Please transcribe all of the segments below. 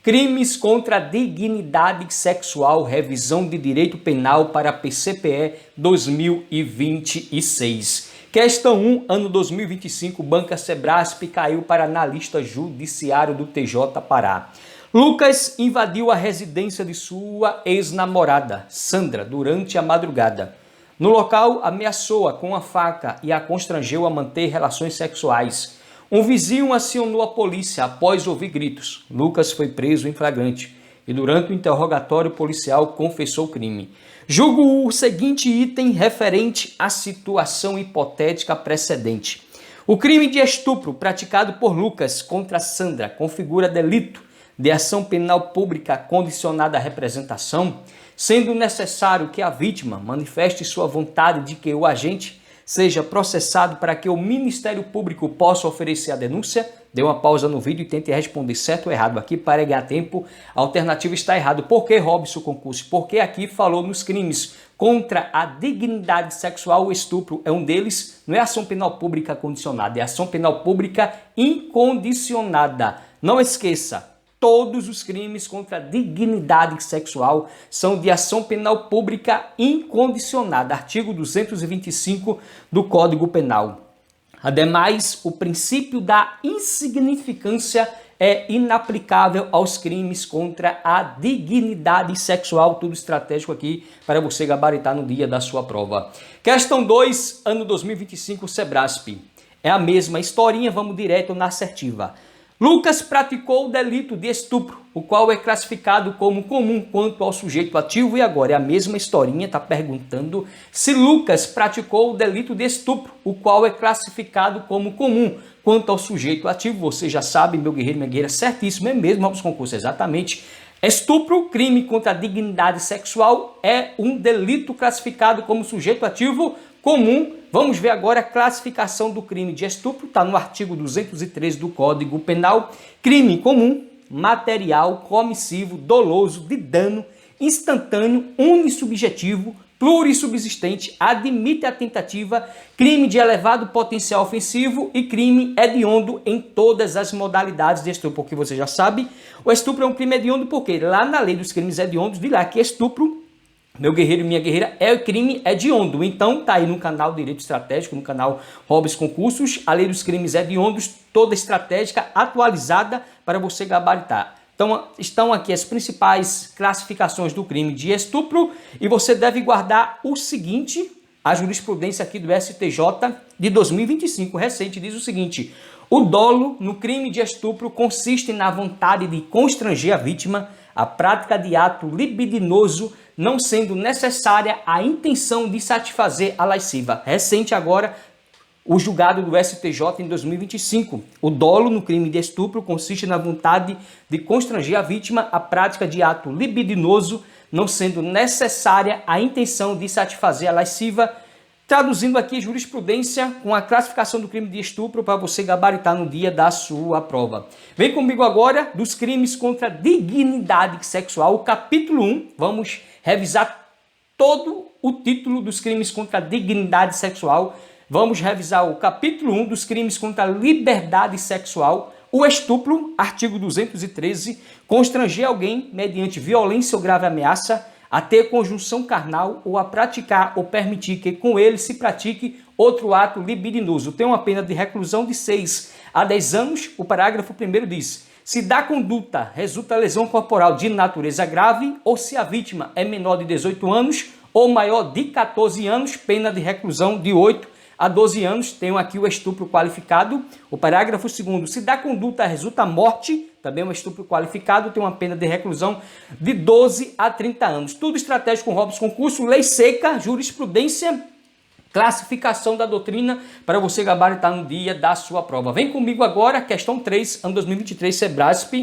Crimes contra a dignidade sexual, revisão de direito penal para a PCPE 2026. Questão 1, ano 2025, Banca Sebrasp caiu para analista judiciário do TJ Pará. Lucas invadiu a residência de sua ex-namorada, Sandra, durante a madrugada. No local, ameaçou-a com a faca e a constrangeu a manter relações sexuais. Um vizinho acionou a polícia após ouvir gritos. Lucas foi preso em flagrante e durante o interrogatório policial confessou o crime. Julgo o seguinte item referente à situação hipotética precedente. O crime de estupro praticado por Lucas contra Sandra configura delito de ação penal pública condicionada à representação, sendo necessário que a vítima manifeste sua vontade de que o agente seja processado para que o Ministério Público possa oferecer a denúncia. Dê uma pausa no vídeo e tente responder certo ou errado aqui para ganhar tempo. A alternativa está errada. Por que, Robson Concurso? Porque aqui falou nos crimes contra a dignidade sexual. O estupro é um deles. Não é ação penal pública condicionada, é ação penal pública incondicionada. Não esqueça. Todos os crimes contra a dignidade sexual são de ação penal pública incondicionada, artigo 225 do Código Penal. Ademais, o princípio da insignificância é inaplicável aos crimes contra a dignidade sexual, tudo estratégico aqui para você gabaritar no dia da sua prova. Questão 2, ano 2025, Sebrasp. É a mesma historinha, vamos direto na assertiva. Lucas praticou o delito de estupro, o qual é classificado como comum quanto ao sujeito ativo. E agora é a mesma historinha, está perguntando se Lucas praticou o delito de estupro, o qual é classificado como comum quanto ao sujeito ativo. Você já sabe, meu guerreiro, minha guerreira, certíssimo, é mesmo, vamos concurso, exatamente. Estupro, crime contra a dignidade sexual, é um delito classificado como sujeito ativo comum. Vamos ver agora a classificação do crime de estupro, está no artigo 213 do Código Penal. Crime comum, material, comissivo, doloso, de dano, instantâneo, unissubjetivo, plurissubsistente, admite a tentativa, crime de elevado potencial ofensivo e crime hediondo em todas as modalidades de estupro. Porque você já sabe, o estupro é um crime hediondo porque lá na lei dos crimes hediondos diz lá que estupro, meu guerreiro e minha guerreira, é o crime hediondo. Então tá aí no canal Direito Estratégico, no canal Robson Concursos, a lei dos crimes hediondos, toda estratégica, atualizada para você gabaritar. Então estão aqui as principais classificações do crime de estupro e você deve guardar o seguinte, a jurisprudência aqui do STJ de 2025, recente, diz o seguinte: o dolo no crime de estupro consiste na vontade de constranger a vítima à prática de ato libidinoso, não sendo necessária a intenção de satisfazer a lasciva. Recente agora, o julgado do STJ em 2025. O dolo no crime de estupro consiste na vontade de constranger a vítima à prática de ato libidinoso, não sendo necessária a intenção de satisfazer a lasciva. Traduzindo aqui jurisprudência com a classificação do crime de estupro para você gabaritar no dia da sua prova. Vem comigo agora dos crimes contra a dignidade sexual, o capítulo 1. Vamos revisar todo o título dos crimes contra a dignidade sexual. Vamos revisar o capítulo 1 dos crimes contra a liberdade sexual. O estupro, artigo 213, constranger alguém mediante violência ou grave ameaça a ter conjunção carnal ou a praticar ou permitir que com ele se pratique outro ato libidinoso. Tem uma pena de reclusão de 6 a 10 anos. O parágrafo 1º diz: se da conduta resulta lesão corporal de natureza grave ou se a vítima é menor de 18 anos ou maior de 14 anos, pena de reclusão de 8 a 12 anos. Tenho aqui o estupro qualificado. O parágrafo 2º, se da conduta resulta morte, também um estupro qualificado, tem uma pena de reclusão de 12 a 30 anos. Tudo estratégico com Robson Concurso, lei seca, jurisprudência, classificação da doutrina para você gabaritar no dia da sua prova. Vem comigo agora, questão 3, ano 2023, Sebrasp.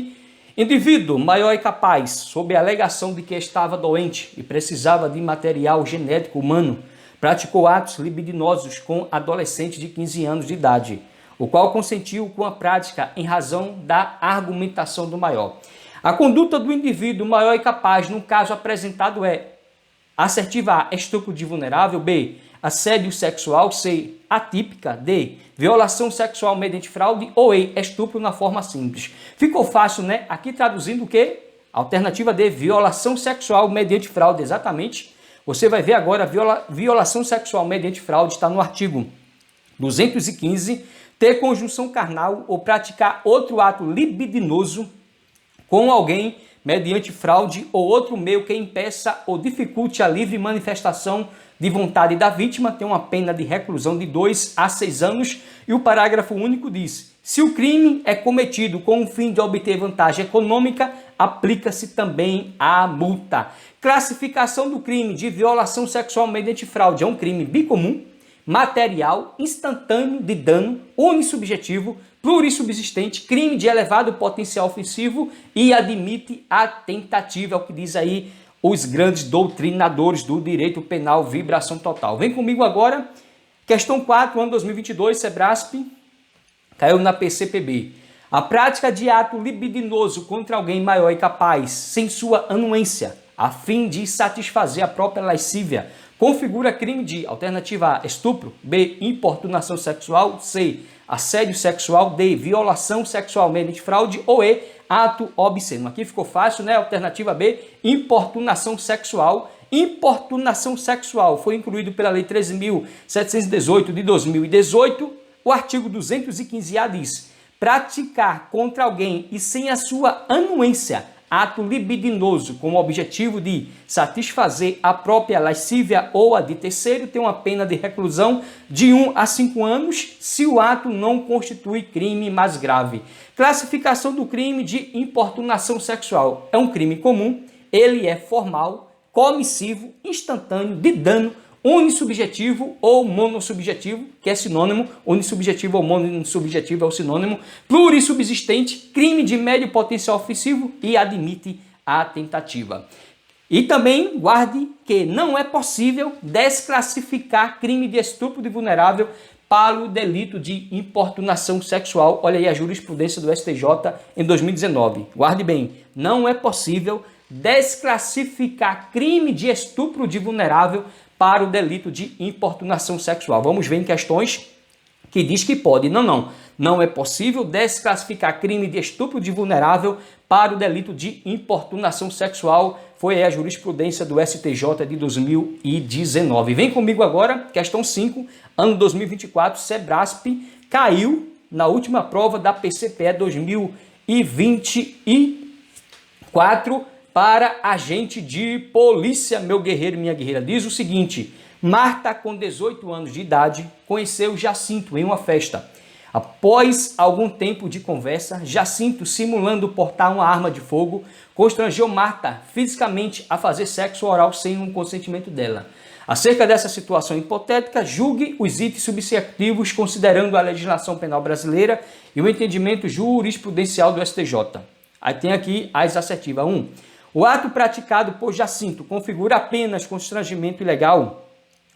Indivíduo maior e capaz, sob a alegação de que estava doente e precisava de material genético humano, praticou atos libidinosos com adolescente de 15 anos de idade, o qual consentiu com a prática em razão da argumentação do maior. A conduta do indivíduo maior e capaz, no caso apresentado, é assertiva A, estupro de vulnerável, B, assédio sexual. C, atípica. D, violação sexual mediante fraude. Ou E, estupro na forma simples. Ficou fácil, né? Aqui traduzindo o quê? Alternativa D, violação sexual mediante fraude. Exatamente. Você vai ver agora, violação sexual mediante fraude está no artigo 215, ter conjunção carnal ou praticar outro ato libidinoso com alguém mediante fraude ou outro meio que impeça ou dificulte a livre manifestação de vontade da vítima, tem uma pena de reclusão de 2 a 6 anos. E o parágrafo único diz: se o crime é cometido com o fim de obter vantagem econômica, aplica-se também a multa. Classificação do crime de violação sexual mediante fraude: é um crime bicomum, material, instantâneo de dano, unissubjetivo, plurissubsistente, crime de elevado potencial ofensivo e admite a tentativa, é o que diz aí os grandes doutrinadores do direito penal, vibração total. Vem comigo agora, questão 4, ano 2022, Sebrasp, caiu na PCPB. A prática de ato libidinoso contra alguém maior e capaz, sem sua anuência, a fim de satisfazer a própria lascívia, configura crime de alternativa A, estupro, B, importunação sexual, C, assédio sexual, D, violação sexual mediante fraude, ou E, ato obsceno. Aqui ficou fácil, né? Alternativa B, importunação sexual. Importunação sexual foi incluído pela Lei 13.718 de 2018. O artigo 215-A diz: praticar contra alguém e sem a sua anuência ato libidinoso com o objetivo de satisfazer a própria lascívia ou a de terceiro, tem uma pena de reclusão de 1 a 5 anos se o ato não constitui crime mais grave. Classificação do crime de importunação sexual: é um crime comum, ele é formal, comissivo, instantâneo, de dano, unissubjetivo ou monossubjetivo, que é sinônimo, unissubjetivo ou monossubjetivo é o sinônimo, plurissubsistente, crime de médio potencial ofensivo e admite a tentativa. E também guarde que não é possível desclassificar crime de estupro de vulnerável para o delito de importunação sexual. Olha aí a jurisprudência do STJ em 2019. Guarde bem, não é possível desclassificar crime de estupro de vulnerável para o delito de importunação sexual. Vamos ver em questões que diz que pode. Não é possível desclassificar crime de estupro de vulnerável para o delito de importunação sexual. Foi a jurisprudência do STJ de 2019. Vem comigo agora, questão 5, ano 2024, Sebrasp caiu na última prova da PCPE 2024, para agente de polícia. Meu guerreiro, minha guerreira, diz o seguinte: Marta, com 18 anos de idade, conheceu Jacinto em uma festa. Após algum tempo de conversa, Jacinto, simulando portar uma arma de fogo, constrangeu Marta fisicamente a fazer sexo oral sem o consentimento dela. Acerca dessa situação hipotética, julgue os itens subsetivos considerando a legislação penal brasileira e o entendimento jurisprudencial do STJ. Aí tem aqui as assertivas. 1. O ato praticado por Jacinto configura apenas constrangimento ilegal,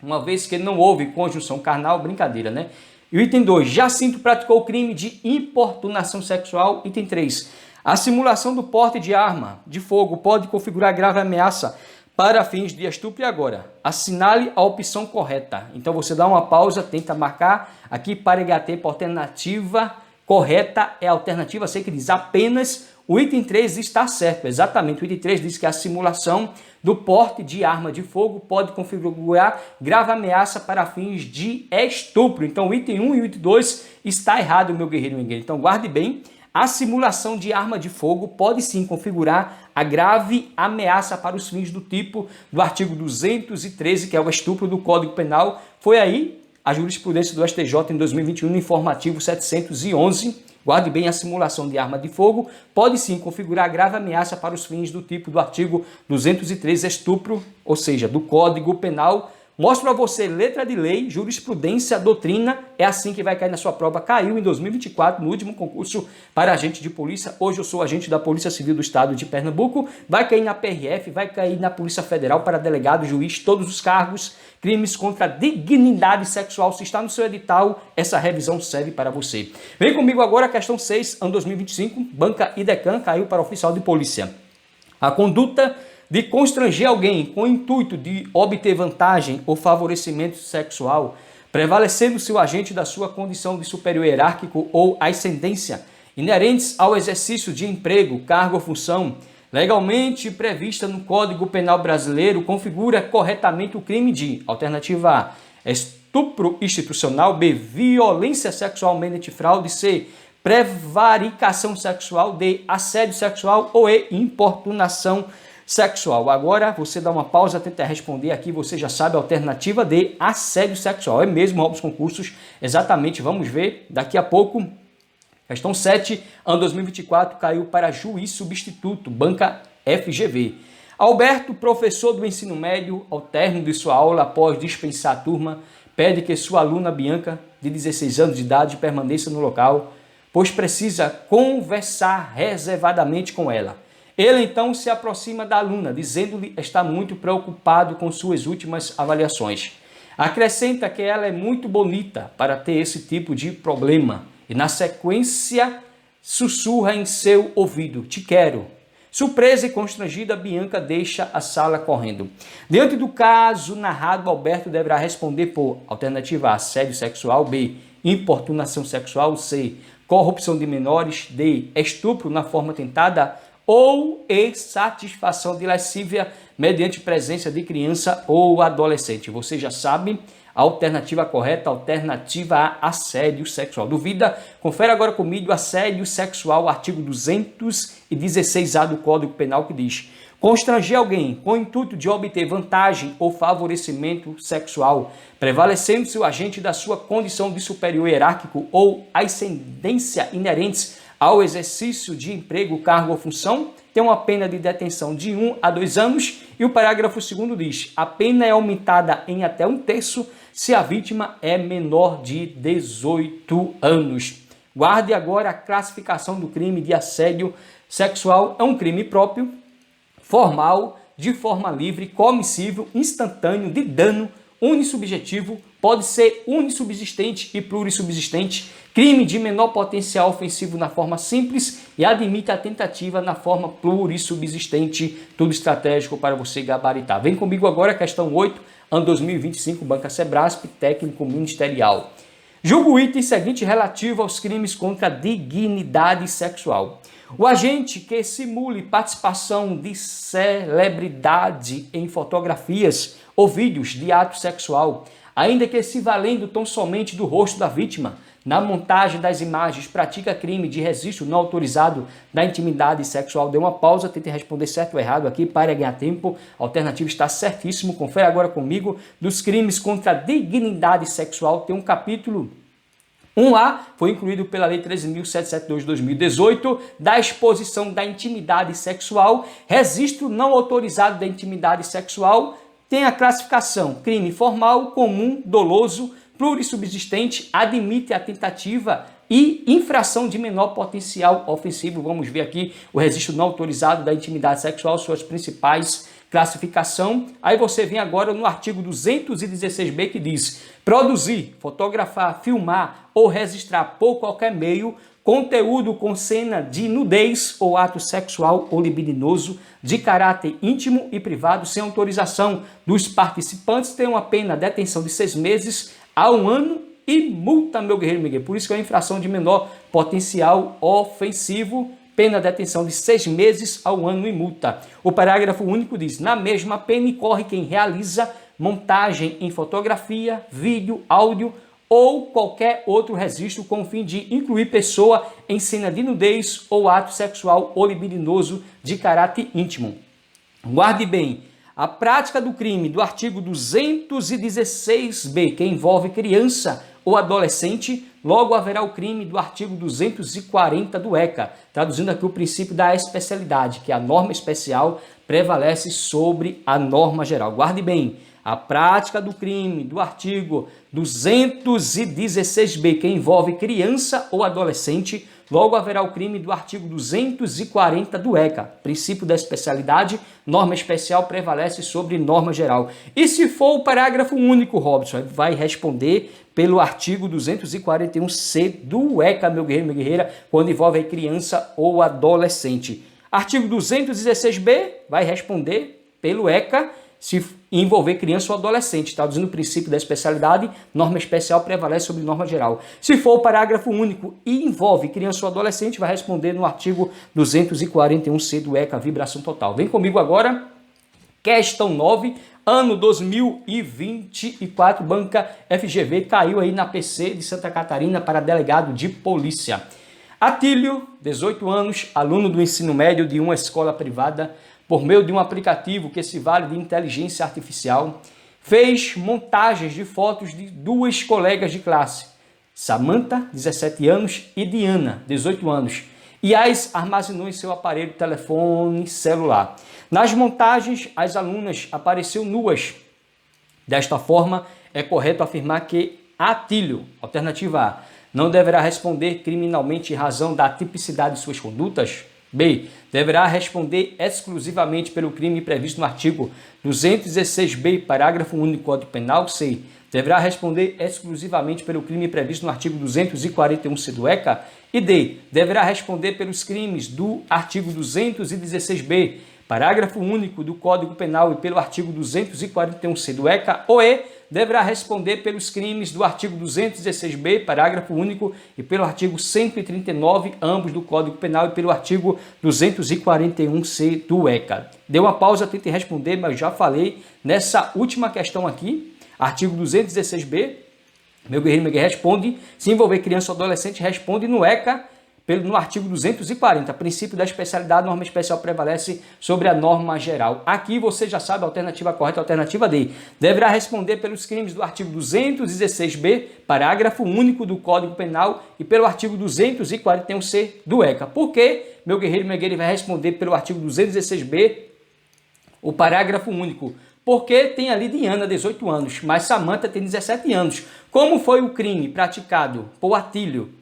uma vez que não houve conjunção carnal, brincadeira, né? E o item 2, Jacinto praticou o crime de importunação sexual. Item 3, a simulação do porte de arma de fogo pode configurar grave ameaça para fins de estupro. E agora, assinale a opção correta. Então você dá uma pausa, tenta marcar aqui para HT, para alternativa correta é a alternativa C, que diz apenas. O item 3 está certo, exatamente. O item 3 diz que a simulação do porte de arma de fogo pode configurar grave ameaça para fins de estupro. Então, o item 1 e o item 2 está errado, meu guerreiro e minha guerreira. Então, guarde bem. A simulação de arma de fogo pode sim configurar a grave ameaça para os fins do tipo do artigo 213, que é o estupro do Código Penal. Foi aí a jurisprudência do STJ em 2021, no informativo 711. Guarde bem, a simulação de arma de fogo pode sim configurar grave ameaça para os fins do tipo do artigo 213, estupro, ou seja, do Código Penal. Mostro a você letra de lei, jurisprudência, doutrina, é assim que vai cair na sua prova. Caiu em 2024, no último concurso para agente de polícia. Hoje eu sou agente da Polícia Civil do Estado de Pernambuco. Vai cair na PRF, vai cair na Polícia Federal para delegado, juiz, todos os cargos. Crimes contra a dignidade sexual. Se está no seu edital, essa revisão serve para você. Vem comigo agora, questão 6, ano 2025. Banca IDECAN caiu para oficial de polícia. A conduta de constranger alguém com o intuito de obter vantagem ou favorecimento sexual, prevalecendo-se o agente da sua condição de superior hierárquico ou ascendência, inerentes ao exercício de emprego, cargo ou função, legalmente prevista no Código Penal Brasileiro, configura corretamente o crime de, alternativa A, estupro institucional, B, violência sexual mediante fraude, C, prevaricação sexual, D, assédio sexual ou E, importunação sexual. Agora você dá uma pausa, tenta responder aqui, você já sabe a alternativa D, assédio sexual. É mesmo, Robson Concursos, exatamente, vamos ver daqui a pouco. Questão 7, ano 2024, caiu para juiz substituto, banca FGV. Alberto, professor do ensino médio, ao término de sua aula, após dispensar a turma, pede que sua aluna Bianca, de 16 anos de idade, permaneça no local, pois precisa conversar reservadamente com ela. Ele então se aproxima da aluna, dizendo-lhe estar muito preocupado com suas últimas avaliações. Acrescenta que ela é muito bonita para ter esse tipo de problema e, na sequência, sussurra em seu ouvido: "Te quero". Surpresa e constrangida, Bianca deixa a sala correndo. Diante do caso narrado, Alberto deverá responder por alternativa A, assédio sexual, B, importunação sexual, C, corrupção de menores, D, estupro na forma tentada ou E, satisfação de lascívia mediante presença de criança ou adolescente. Você já sabe, a alternativa correta, alternativa A, assédio sexual. Duvida? Confere agora comigo assédio sexual, artigo 216A do Código Penal, que diz: constranger alguém com o intuito de obter vantagem ou favorecimento sexual, prevalecendo-se o agente da sua condição de superior hierárquico ou ascendência inerentes ao exercício de emprego, cargo ou função, tem uma pena de detenção de 1 a 2 anos. E o parágrafo 2º diz: a pena é aumentada em até 1/3 se a vítima é menor de 18 anos. Guarde agora a classificação do crime de assédio sexual. É um crime próprio, formal, de forma livre, comissivo, instantâneo, de dano, unissubjetivo, pode ser unissubsistente e plurissubsistente, crime de menor potencial ofensivo na forma simples e admite a tentativa na forma plurissubsistente, tudo estratégico para você gabaritar. Vem comigo agora, questão 8, ano 2025, Banca Sebrasp, técnico ministerial. Julga o item seguinte relativo aos crimes contra a dignidade sexual. O agente que simule participação de celebridade em fotografias ou vídeos de ato sexual, ainda que se valendo tão somente do rosto da vítima, na montagem das imagens, pratica crime de registro não autorizado da intimidade sexual. Dê uma pausa, tente responder certo ou errado aqui para ganhar tempo. A alternativa está certíssimo. Confere agora comigo dos crimes contra a dignidade sexual. Tem um capítulo 1A, foi incluído pela Lei 13.772 de 2018, da exposição da intimidade sexual, registro não autorizado da intimidade sexual. Tem a classificação: crime formal, comum, doloso, plurissubsistente, admite a tentativa e infração de menor potencial ofensivo. Vamos ver aqui o registro não autorizado da intimidade sexual, suas principais classificação. Aí você vem agora no artigo 216b, que diz: produzir, fotografar, filmar ou registrar por qualquer meio conteúdo com cena de nudez ou ato sexual ou libidinoso de caráter íntimo e privado sem autorização dos participantes, tem uma pena de detenção de 6 meses a 1 ano e multa, meu guerreiro Miguel. Por isso que é uma infração de menor potencial ofensivo, pena de detenção de 6 meses a 1 ano e multa. O parágrafo único diz: na mesma pena incorre quem realiza montagem em fotografia, vídeo, áudio ou qualquer outro registro com o fim de incluir pessoa em cena de nudez ou ato sexual ou libidinoso de caráter íntimo. Guarde bem, a prática do crime do artigo 216b, que envolve criança ou adolescente, logo haverá o crime do artigo 240 do ECA, traduzindo aqui o princípio da especialidade, que a norma especial prevalece sobre a norma geral. Guarde bem, a prática do crime do artigo 216b, que envolve criança ou adolescente, logo haverá o crime do artigo 240 do ECA. Princípio da especialidade, norma especial prevalece sobre norma geral. E se for o parágrafo único, Robson, vai responder pelo artigo 241C do ECA, meu guerreiro, minha guerreira, quando envolve criança ou adolescente. Artigo 216b vai responder pelo ECA se envolver criança ou adolescente. Traduzindo o princípio da especialidade, norma especial prevalece sobre norma geral. Se for o parágrafo único e envolve criança ou adolescente, vai responder no artigo 241c do ECA, vibração total. Vem comigo agora, questão 9, ano 2024, banca FGV, caiu aí na PC de Santa Catarina para delegado de polícia. Atílio, 18 anos, aluno do ensino médio de uma escola privada, por meio de um aplicativo que se vale de inteligência artificial, fez montagens de fotos de duas colegas de classe, Samantha, 17 anos, e Diana, 18 anos, e as armazenou em seu aparelho telefone celular. Nas montagens, as alunas apareceram nuas. Desta forma, é correto afirmar que Atílio, alternativa A, não deverá responder criminalmente em razão da tipicidade de suas condutas? B. Deverá responder exclusivamente pelo crime previsto no artigo 216b, parágrafo único do Código Penal. C. Deverá responder exclusivamente pelo crime previsto no artigo 241c do ECA. E D. Deverá responder pelos crimes do artigo 216b, parágrafo único do Código Penal e pelo artigo 241c do ECA. Ou E. Deverá responder pelos crimes do artigo 216b, parágrafo único, e pelo artigo 139, ambos do Código Penal, e pelo artigo 241c do ECA. Dê uma pausa, tente responder, mas já falei nessa última questão aqui, artigo 216b, meu guerreiro, minha guerreira, responde, se envolver criança ou adolescente, responde no ECA, no artigo 240, princípio da especialidade, norma especial prevalece sobre a norma geral. Aqui você já sabe a alternativa correta, a alternativa D. Deverá responder pelos crimes do artigo 216b, parágrafo único do Código Penal e pelo artigo 241c do ECA. Por que, meu guerreiro, minha guerreira, vai responder pelo artigo 216b, o parágrafo único? Porque tem ali Diana, 18 anos, mas Samantha tem 17 anos. Como foi o crime praticado por Atílio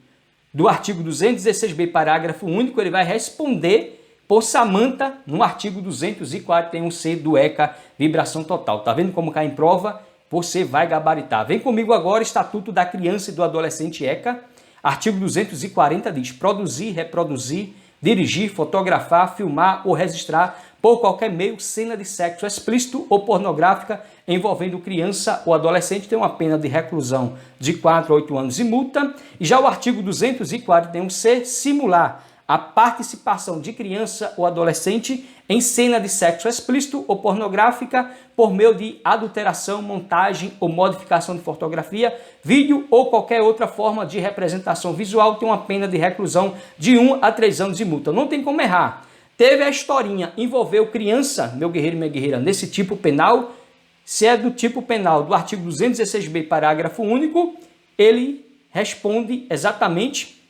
do artigo 216b, parágrafo único, ele vai responder por Samantha no artigo 241c do ECA, vibração total. Tá vendo como cai em prova? Você vai gabaritar. Vem comigo agora, Estatuto da Criança e do Adolescente ECA, artigo 240 diz: produzir, reproduzir, dirigir, fotografar, filmar ou registrar por qualquer meio cena de sexo explícito ou pornográfica envolvendo criança ou adolescente tem uma pena de reclusão de 4 a 8 anos e multa. E já o artigo 241c, simular a participação de criança ou adolescente em cena de sexo explícito ou pornográfica por meio de adulteração, montagem ou modificação de fotografia, vídeo ou qualquer outra forma de representação visual tem uma pena de reclusão de 1 a 3 anos e multa. Não tem como errar. Teve a historinha, envolveu criança, meu guerreiro e minha guerreira, nesse tipo penal. Se é do tipo penal do artigo 216b, parágrafo único, ele responde exatamente.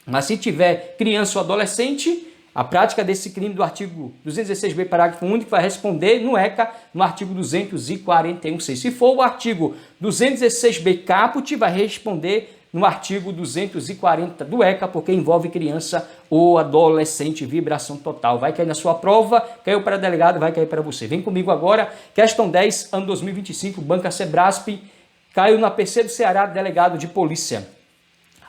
Mas se tiver criança ou adolescente, a prática desse crime do artigo 216b, parágrafo único, vai responder no ECA, no artigo 241c. Se for o artigo 216b caput, vai responder no artigo 240 do ECA, porque envolve criança ou adolescente, vibração total. Vai cair na sua prova, caiu para delegado, vai cair para você. Vem comigo agora, questão 10, ano 2025, banca Sebrasp, caiu na PC do Ceará, delegado de polícia.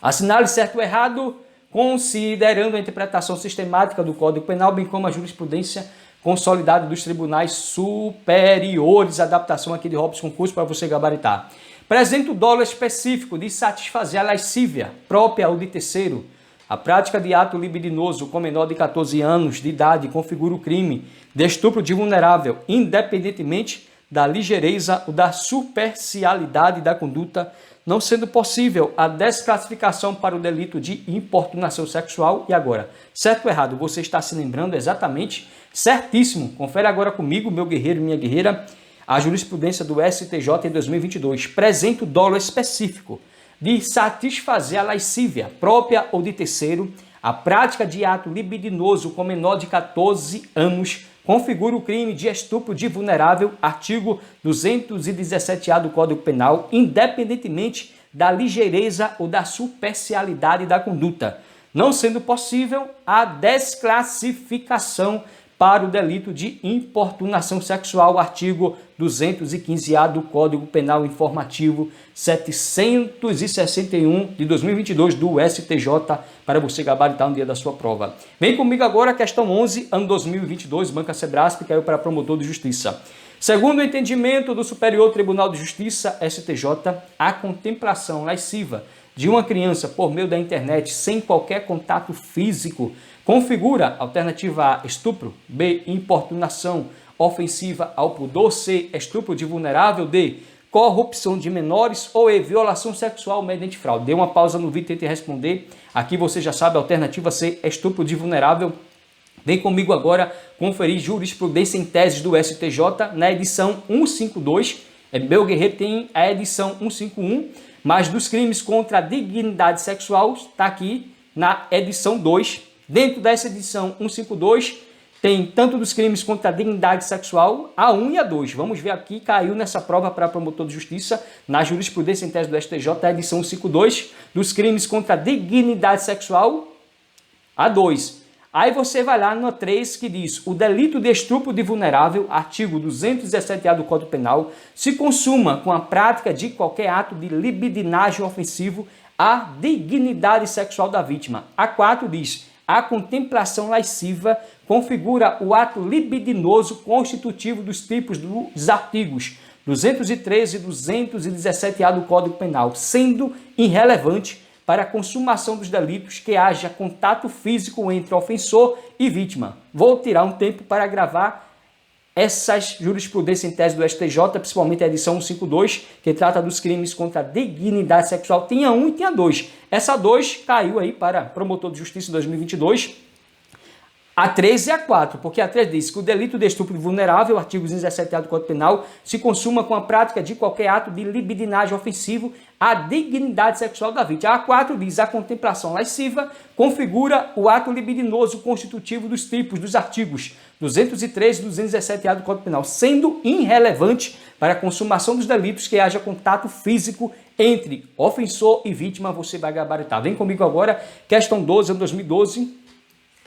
Assinale certo ou errado, considerando a interpretação sistemática do Código Penal, bem como a jurisprudência consolidada dos tribunais superiores. Adaptação aqui de Robson Concurso para você gabaritar. Apresenta o dolo específico de satisfazer a lascívia própria ou de terceiro. A prática de ato libidinoso com menor de 14 anos de idade configura o crime de estupro de vulnerável, independentemente da ligeireza ou da superficialidade da conduta, não sendo possível a desclassificação para o delito de importunação sexual. E agora, certo ou errado? Você está se lembrando exatamente? Certíssimo. Confere agora comigo, meu guerreiro e minha guerreira, a jurisprudência do STJ em 2022. Apresenta o dolo específico de satisfazer a lascívia própria ou de terceiro. A prática de ato libidinoso com menor de 14 anos configura o crime de estupro de vulnerável, artigo 217-A do Código Penal, independentemente da ligeireza ou da superficialidade da conduta, não sendo possível a desclassificação para o delito de importunação sexual, artigo 215-A do Código Penal Informativo 761 de 2022 do STJ, para você gabaritar no dia da sua prova. Vem comigo agora a questão 11, ano 2022, Banca Sebrasp, caiu para promotor de justiça. Segundo o entendimento do Superior Tribunal de Justiça, STJ, a contemplação lasciva de uma criança por meio da internet sem qualquer contato físico configura alternativa A, estupro, B, importunação ofensiva ao pudor, C, estupro de vulnerável, D, corrupção de menores ou E, violação sexual mediante fraude. Dê uma pausa no vídeo e tente responder. Aqui você já sabe, a alternativa C, estupro de vulnerável. Vem comigo agora conferir jurisprudência em teses do STJ na edição 152. Meu guerreiro tem a edição 151, mas dos crimes contra a dignidade sexual está aqui na edição 2. Dentro dessa edição 152 tem tanto dos crimes contra a dignidade sexual, a 1 e a 2. Vamos ver aqui, caiu nessa prova para promotor de justiça, na jurisprudência em tese do STJ, a edição 152, dos crimes contra a dignidade sexual, a 2. Aí você vai lá no 3 que diz: o delito de estupro de vulnerável, artigo 217-A do Código Penal, se consuma com a prática de qualquer ato de libidinagem ofensivo à dignidade sexual da vítima. A 4 diz: a contemplação lasciva configura o ato libidinoso constitutivo dos tipos dos artigos 213 e 217-A do Código Penal, sendo irrelevante para a consumação dos delitos que haja contato físico entre ofensor e vítima. Vou tirar um tempo para gravar essas jurisprudências em tese do STJ, principalmente a edição 152, que trata dos crimes contra a dignidade sexual. Tem a 1 e tem a 2. Essa 2 caiu aí para promotor de justiça em 2022. A 3 e a 4, porque a 3 diz que o delito de estupro vulnerável, artigo 17-A do Código Penal, se consuma com a prática de qualquer ato de libidinagem ofensivo à dignidade sexual da vítima. A 4 diz: a contemplação lasciva configura o ato libidinoso constitutivo dos tipos dos artigos 213 e 217-A do Código Penal, sendo irrelevante para a consumação dos delitos que haja contato físico entre ofensor e vítima. Você vai gabaritar. Vem comigo agora, questão 12, ano 2012.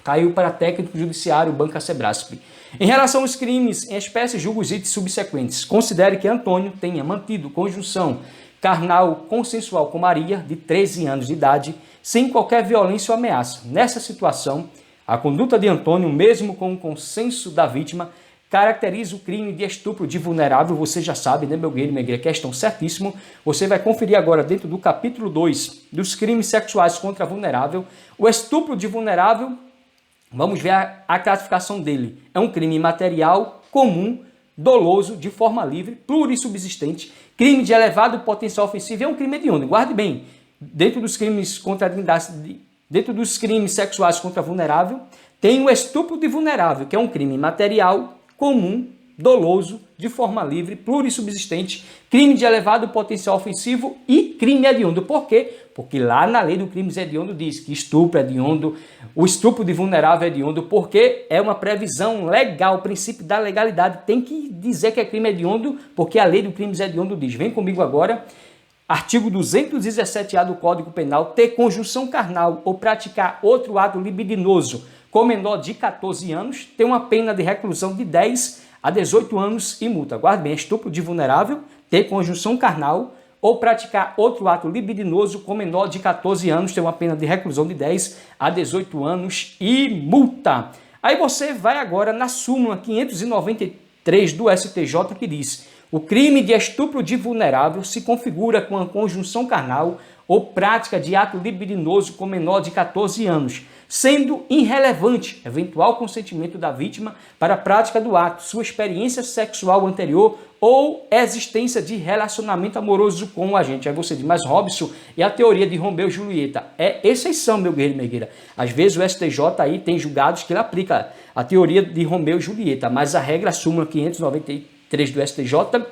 Caiu para técnico judiciário, Banca Sebrasp. Em relação aos crimes em espécie, julgos e subsequentes, considere que Antônio tenha mantido conjunção carnal consensual com Maria, de 13 anos de idade, sem qualquer violência ou ameaça. Nessa situação, a conduta de Antônio, mesmo com o consenso da vítima, caracteriza o crime de estupro de vulnerável. Você já sabe, né, meu guerreiro, minha guerreira? Questão certíssimo. Você vai conferir agora dentro do capítulo 2 dos crimes sexuais contra vulnerável. O estupro de vulnerável, vamos ver a classificação dele. É um crime material, comum, doloso, de forma livre, plurissubsistente, crime de elevado potencial ofensivo, é um crime hediondo. Guarde bem, dentro dos crimes contra a dignidade, dentro dos crimes sexuais contra vulnerável, tem o estupro de vulnerável, que é um crime material, comum, doloso, de forma livre, plurissubsistente, crime de elevado potencial ofensivo e crime hediondo. Por quê? Porque lá na lei do crime hediondo diz que estupro é hediondo, o estupro de vulnerável é hediondo, porque é uma previsão legal, o princípio da legalidade tem que dizer que é crime hediondo, porque a lei do crime hediondo diz. Vem comigo agora, artigo 217-A do Código Penal, ter conjunção carnal ou praticar outro ato libidinoso com menor de 14 anos, tem uma pena de reclusão de 10 a 18 anos e multa. Guarde bem, estupro de vulnerável, ter conjunção carnal ou praticar outro ato libidinoso com menor de 14 anos, tem uma pena de reclusão de 10 a 18 anos e multa. Aí você vai agora na súmula 593 do STJ, que diz: o crime de estupro de vulnerável se configura com a conjunção carnal ou prática de ato libidinoso com menor de 14 anos, sendo irrelevante eventual consentimento da vítima para a prática do ato, sua experiência sexual anterior ou existência de relacionamento amoroso com o agente. Aí você diz: mas Robson, e a teoria de Romeu e Julieta? É exceção, meu guerreiro e minha guerreira. Às vezes o STJ aí tem julgados que ele aplica a teoria de Romeu e Julieta, mas a regra súmula 593 do STJ,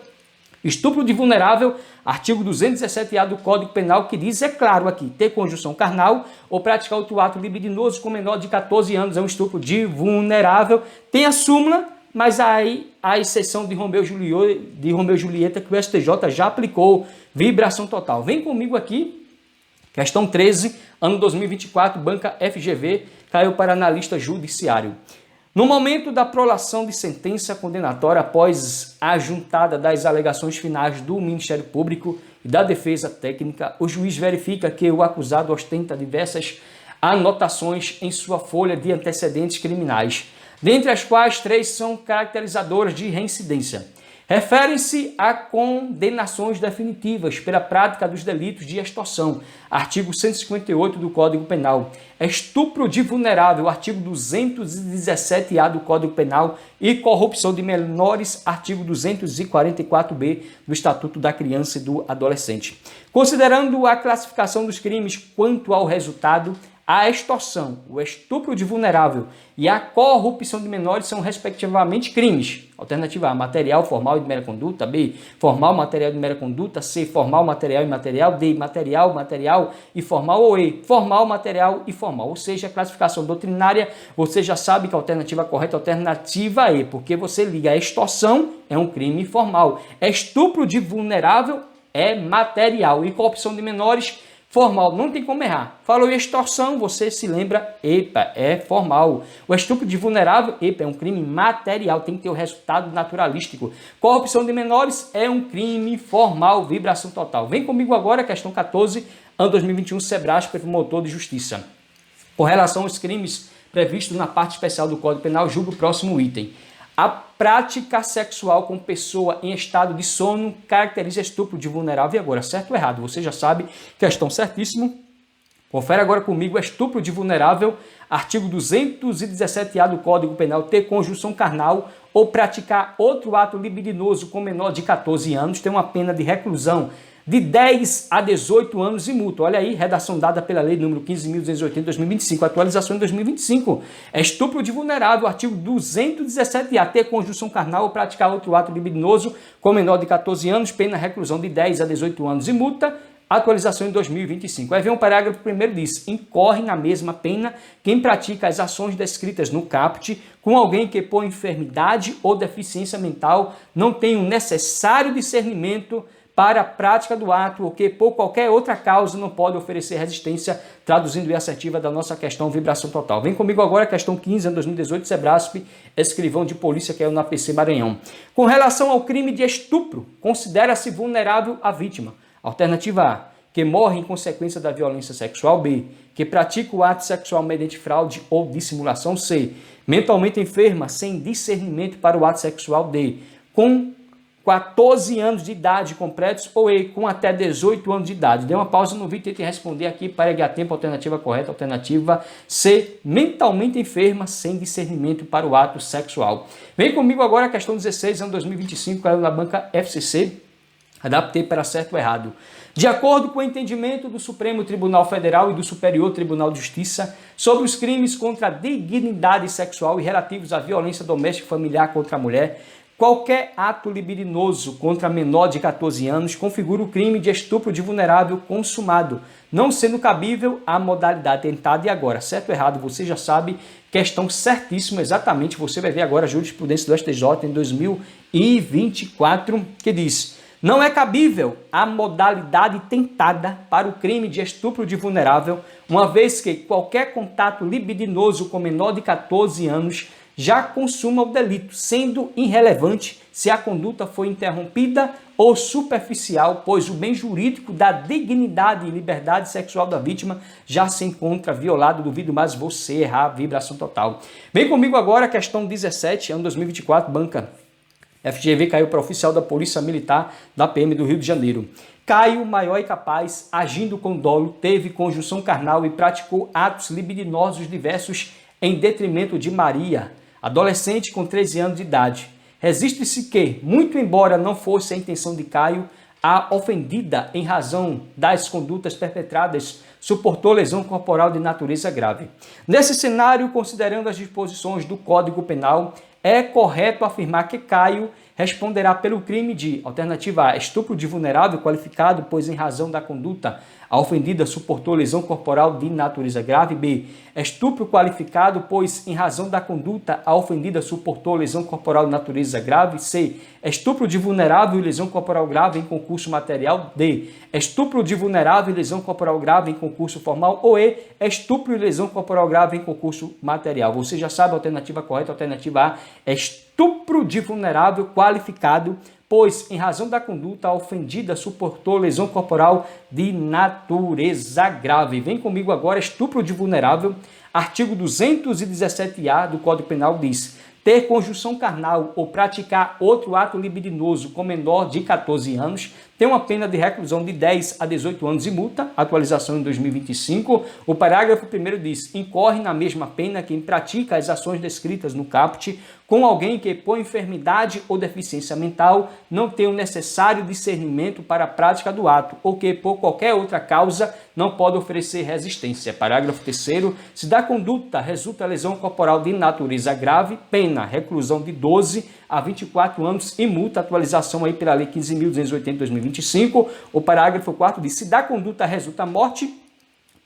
estupro de vulnerável, artigo 217-A do Código Penal, que diz, é claro aqui, ter conjunção carnal ou praticar outro ato libidinoso com menor de 14 anos é um estupro de vulnerável. Tem a súmula, mas aí a exceção de Romeu e Julieta que o STJ já aplicou, vibração total. Vem comigo aqui, questão 13, ano 2024, Banca FGV, caiu para analista judiciário. No momento da prolação de sentença condenatória, após a juntada das alegações finais do Ministério Público e da Defesa Técnica, o juiz verifica que o acusado ostenta diversas anotações em sua folha de antecedentes criminais, dentre as quais 3 são caracterizadoras de reincidência. Referem-se a condenações definitivas pela prática dos delitos de extorsão, artigo 158 do Código Penal, estupro de vulnerável, artigo 217-A do Código Penal e corrupção de menores, artigo 244-B do Estatuto da Criança e do Adolescente. Considerando a classificação dos crimes quanto ao resultado, a extorsão, o estupro de vulnerável e a corrupção de menores são, respectivamente, crimes. Alternativa A, material, formal e de mera conduta. B, formal, material e de mera conduta. C, formal, material e material. D, material, material e formal. Ou E, formal, material e formal. Ou seja, a classificação doutrinária, você já sabe que a alternativa correta é a alternativa E, porque você liga a extorsão, é um crime formal. Estupro de vulnerável é material e corrupção de menores formal, não tem como errar. Falou extorsão, você se lembra, epa, é formal. O estupro de vulnerável, epa, é um crime material, tem que ter o resultado naturalístico. Corrupção de menores é um crime formal, vibração total. Vem comigo agora, questão 14, ano 2021, Sebrasp, promotor de justiça. Com relação aos crimes previstos na parte especial do Código Penal, julga o próximo item. A prática sexual com pessoa em estado de sono caracteriza estupro de vulnerável. E agora, certo ou errado? Você já sabe, questão certíssimo. Confere agora comigo, estupro de vulnerável, artigo 217-A do Código Penal, ter conjunção carnal ou praticar outro ato libidinoso com menor de 14 anos, tem uma pena de reclusão de 10 a 18 anos e multa. Olha aí, redação dada pela Lei número 15.280 de 2025, atualização em 2025. Estupro de vulnerável, artigo 217-A, ter conjunção carnal ou praticar outro ato libidinoso com menor de 14 anos, pena reclusão de 10 a 18 anos e multa, atualização em 2025. Aí vem o parágrafo primeiro, diz: incorre na mesma pena quem pratica as ações descritas no caput com alguém que por enfermidade ou deficiência mental não tem o necessário discernimento para a prática do ato ou que por qualquer outra causa não pode oferecer resistência, traduzindo e assertiva da nossa questão vibração total. Vem comigo agora, questão 15, ano 2018, Sebrasp, escrivão de polícia que é na PC Maranhão. Com relação ao crime de estupro, considera-se vulnerável a vítima. Alternativa A, que morre em consequência da violência sexual. B, que pratica o ato sexual mediante fraude ou dissimulação. C, mentalmente enferma, sem discernimento para o ato sexual. D, com 14 anos de idade completos, ou E, com até 18 anos de idade. Dê uma pausa no vídeo e tente responder aqui para ganhar tempo. Alternativa correta, alternativa C, mentalmente enferma, sem discernimento para o ato sexual. Vem comigo agora a questão 16, ano 2025, caiu na banca FCC. Adaptei para certo ou errado. De acordo com o entendimento do Supremo Tribunal Federal e do Superior Tribunal de Justiça sobre os crimes contra a dignidade sexual e relativos à violência doméstica e familiar contra a mulher, qualquer ato libidinoso contra menor de 14 anos configura o crime de estupro de vulnerável consumado, não sendo cabível a modalidade tentada. E agora, certo ou errado, você já sabe, questão certíssima, exatamente, você vai ver agora a jurisprudência do STJ em 2024, que diz: não é cabível a modalidade tentada para o crime de estupro de vulnerável, uma vez que qualquer contato libidinoso com menor de 14 anos já consuma o delito, sendo irrelevante se a conduta foi interrompida ou superficial, pois o bem jurídico da dignidade e liberdade sexual da vítima já se encontra violado. Duvido mais você errar, vibração total. Vem comigo agora a questão 17, ano 2024, banca FGV caiu para oficial da Polícia Militar da PM do Rio de Janeiro. Caio, maior e capaz, agindo com dolo, teve conjunção carnal e praticou atos libidinosos diversos em detrimento de Maria, adolescente com 13 anos de idade. Resiste-se que, muito embora não fosse a intenção de Caio, a ofendida, em razão das condutas perpetradas, suportou lesão corporal de natureza grave. Nesse cenário, considerando as disposições do Código Penal, é correto afirmar que Caio responderá pelo crime de, alternativa A, estupro de vulnerável qualificado, pois em razão da conduta a ofendida suportou lesão corporal de natureza grave. B, estupro qualificado, pois em razão da conduta a ofendida suportou lesão corporal de natureza grave. C, estupro de vulnerável e lesão corporal grave em concurso material. D, estupro de vulnerável e lesão corporal grave em concurso formal. Ou E, estupro e lesão corporal grave em concurso material. Você já sabe a alternativa correta, a alternativa A, estupro de vulnerável qualificado, pois, em razão da conduta, a ofendida suportou lesão corporal de natureza grave. Vem comigo agora, estupro de vulnerável. Artigo 217-A do Código Penal diz: ter conjunção carnal ou praticar outro ato libidinoso com menor de 14 anos tem uma pena de reclusão de 10 a 18 anos e multa, atualização em 2025. O parágrafo 1º diz: incorre na mesma pena quem pratica as ações descritas no caput com alguém que, por enfermidade ou deficiência mental, não tem o necessário discernimento para a prática do ato, ou que, por qualquer outra causa, não pode oferecer resistência. Parágrafo 3º, se da conduta resulta lesão corporal de natureza grave, pena, reclusão de 12 a 24 anos e multa, atualização aí pela Lei 15.280 de 2025. O parágrafo 4º diz: se da conduta resulta morte,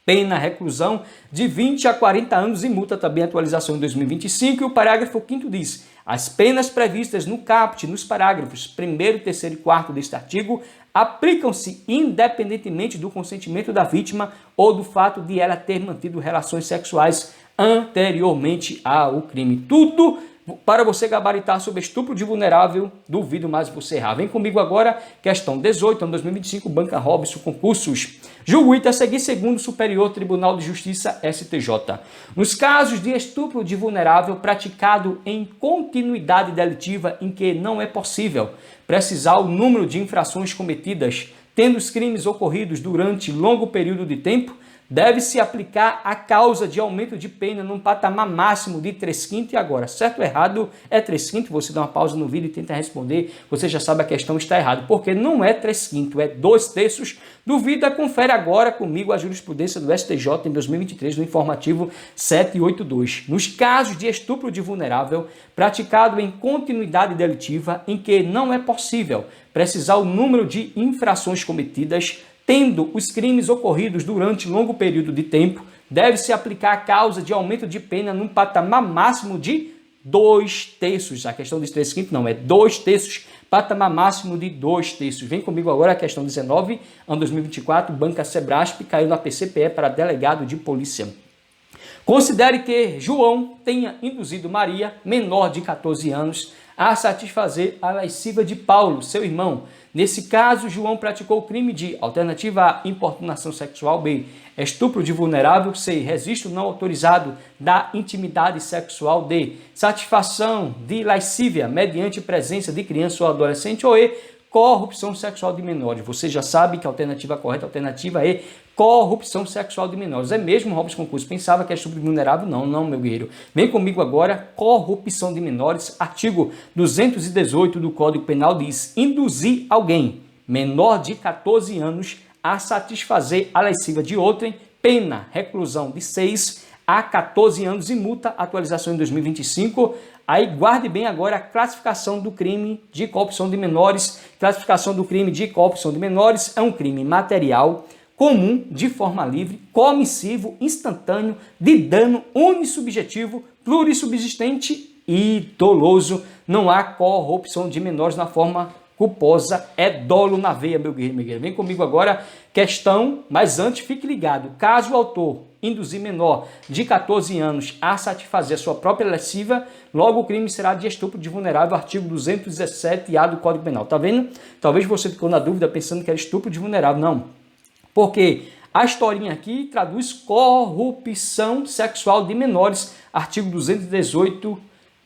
pena, reclusão de 20 a 40 anos e multa, também atualização em 2025. E o parágrafo 5º diz: as penas previstas no caput, nos parágrafos 1º, 3º e 4º deste artigo, aplicam-se independentemente do consentimento da vítima ou do fato de ela ter mantido relações sexuais anteriormente ao crime. Tudo para você gabaritar sobre estupro de vulnerável, duvido mais você errar. Vem comigo agora, questão 18, ano 2025, Banca Robson, concursos. Julgo a seguir segundo o Superior Tribunal de Justiça, STJ. Nos casos de estupro de vulnerável praticado em continuidade delitiva em que não é possível precisar o número de infrações cometidas, tendo os crimes ocorridos durante longo período de tempo, deve-se aplicar a causa de aumento de pena num patamar máximo de 3/5. E agora, certo ou errado é 3/5? Você dá uma pausa no vídeo e tenta responder. Você já sabe a questão está errada, porque não é 3/5, é 2/3. Duvida, confere agora comigo a jurisprudência do STJ em 2023, no informativo 782. Nos casos de estupro de vulnerável praticado em continuidade delitiva em que não é possível precisar o número de infrações cometidas, tendo os crimes ocorridos durante longo período de tempo, deve-se aplicar a causa de aumento de pena num patamar máximo de 2/3. A questão de 3/5 não, é 2/3, patamar máximo de 2/3. Vem comigo agora a questão 19, ano 2024, Banca Sebrasp, caiu na PCPE para delegado de polícia. Considere que João tenha induzido Maria, menor de 14 anos, a satisfazer a lasciva de Paulo, seu irmão. Nesse caso, João praticou o crime de, alternativa A, importunação sexual. B, estupro de vulnerável. C, registro não autorizado da intimidade sexual. D, satisfação de lascívia mediante presença de criança ou adolescente. Ou E, corrupção sexual de menores. Você já sabe que a alternativa correta, a alternativa E, corrupção sexual de menores. É mesmo, Robson Concurso? Pensava que é estupro de vulnerável? Não, não, meu guerreiro. Vem comigo agora, corrupção de menores. Artigo 218 do Código Penal diz: induzir alguém menor de 14 anos a satisfazer a lasciva de outrem, pena, reclusão de 6 a 14 anos e multa, atualização em 2025. Aí guarde bem agora a classificação do crime de corrupção de menores. Classificação do crime de corrupção de menores é um crime material, comum, de forma livre, comissivo, instantâneo, de dano unissubjetivo, plurissubsistente e doloso. Não há corrupção de menores na forma culposa, é dolo na veia, meu guerreiro. Vem comigo agora, questão, mas antes fique ligado. Caso o autor induzir menor de 14 anos a satisfazer a sua própria lasciva, logo o crime será de estupro de vulnerável, artigo 217-A do Código Penal. Tá vendo? Talvez você ficou na dúvida pensando que era estupro de vulnerável. Não. Porque a historinha aqui traduz corrupção sexual de menores, artigo 218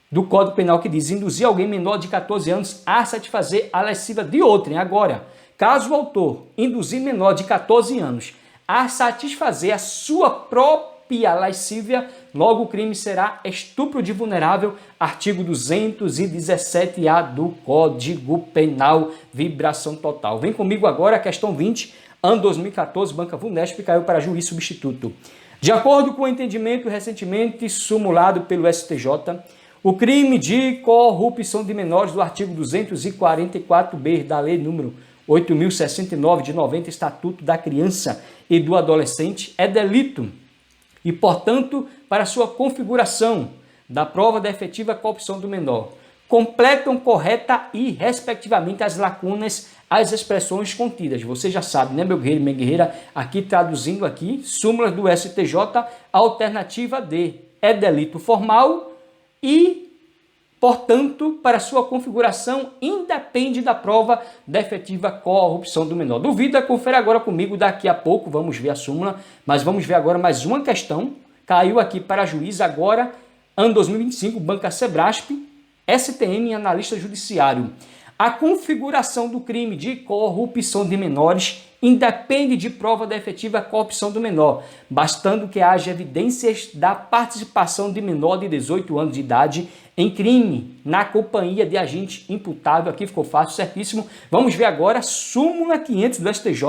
do Código Penal, que diz: induzir alguém menor de 14 anos a satisfazer a lasciva de outrem. Agora, caso o autor induzir menor de 14 anos a satisfazer a sua própria lascívia, logo o crime será estupro de vulnerável, artigo 217-A do Código Penal, vibração total. Vem comigo agora a questão 20, ano 2014, Banca Vunesp, caiu para juiz substituto. De acordo com o entendimento recentemente sumulado pelo STJ, O crime de corrupção de menores do artigo 244b da Lei número 8.069 de 90, Estatuto da Criança e do Adolescente, é delito e, portanto, para sua configuração da prova da efetiva corrupção do menor, completam correta e, respectivamente, as lacunas, as expressões contidas. Você já sabe, né, meu guerreiro e minha guerreira? Aqui traduzindo aqui, súmulas do STJ, alternativa D. É delito formal e, portanto, para sua configuração, independe da prova da efetiva corrupção do menor. Duvida? Confere agora comigo, daqui a pouco vamos ver a súmula, mas vamos ver agora mais uma questão. Caiu aqui para juiz agora, ano 2025, Banca Sebrasp, STM e analista judiciário. A configuração do crime de corrupção de menores independe de prova da efetiva corrupção do menor, bastando que haja evidências da participação de menor de 18 anos de idade em crime na companhia de agente imputável. Aqui ficou fácil, certíssimo. Vamos ver agora a súmula 500 do STJ,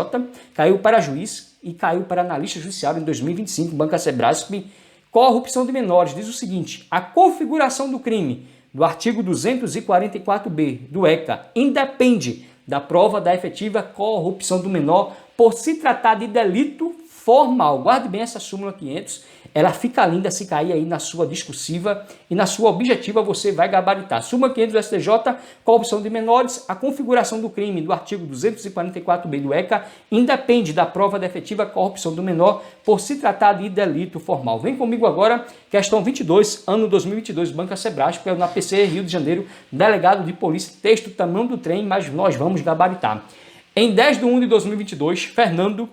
caiu para juiz e caiu para analista judiciário em 2025, Banca Sebrasp. Corrupção de menores diz o seguinte: a configuração do crime do artigo 244b do ECA independe da prova da efetiva corrupção do menor por se tratar de delito formal. Guarde bem essa súmula 500, ela fica linda se cair aí na sua discursiva e na sua objetiva você vai gabaritar. Súmula 500 do STJ, corrupção de menores, a configuração do crime do artigo 244b do ECA independe da prova da efetiva corrupção do menor por se tratar de delito formal. Vem comigo agora, questão 22, ano 2022, Banca Sebrasp, que é na PC Rio de Janeiro, delegado de polícia, texto tamanho do trem, mas nós vamos gabaritar. Em 10/1/2022, Fernando,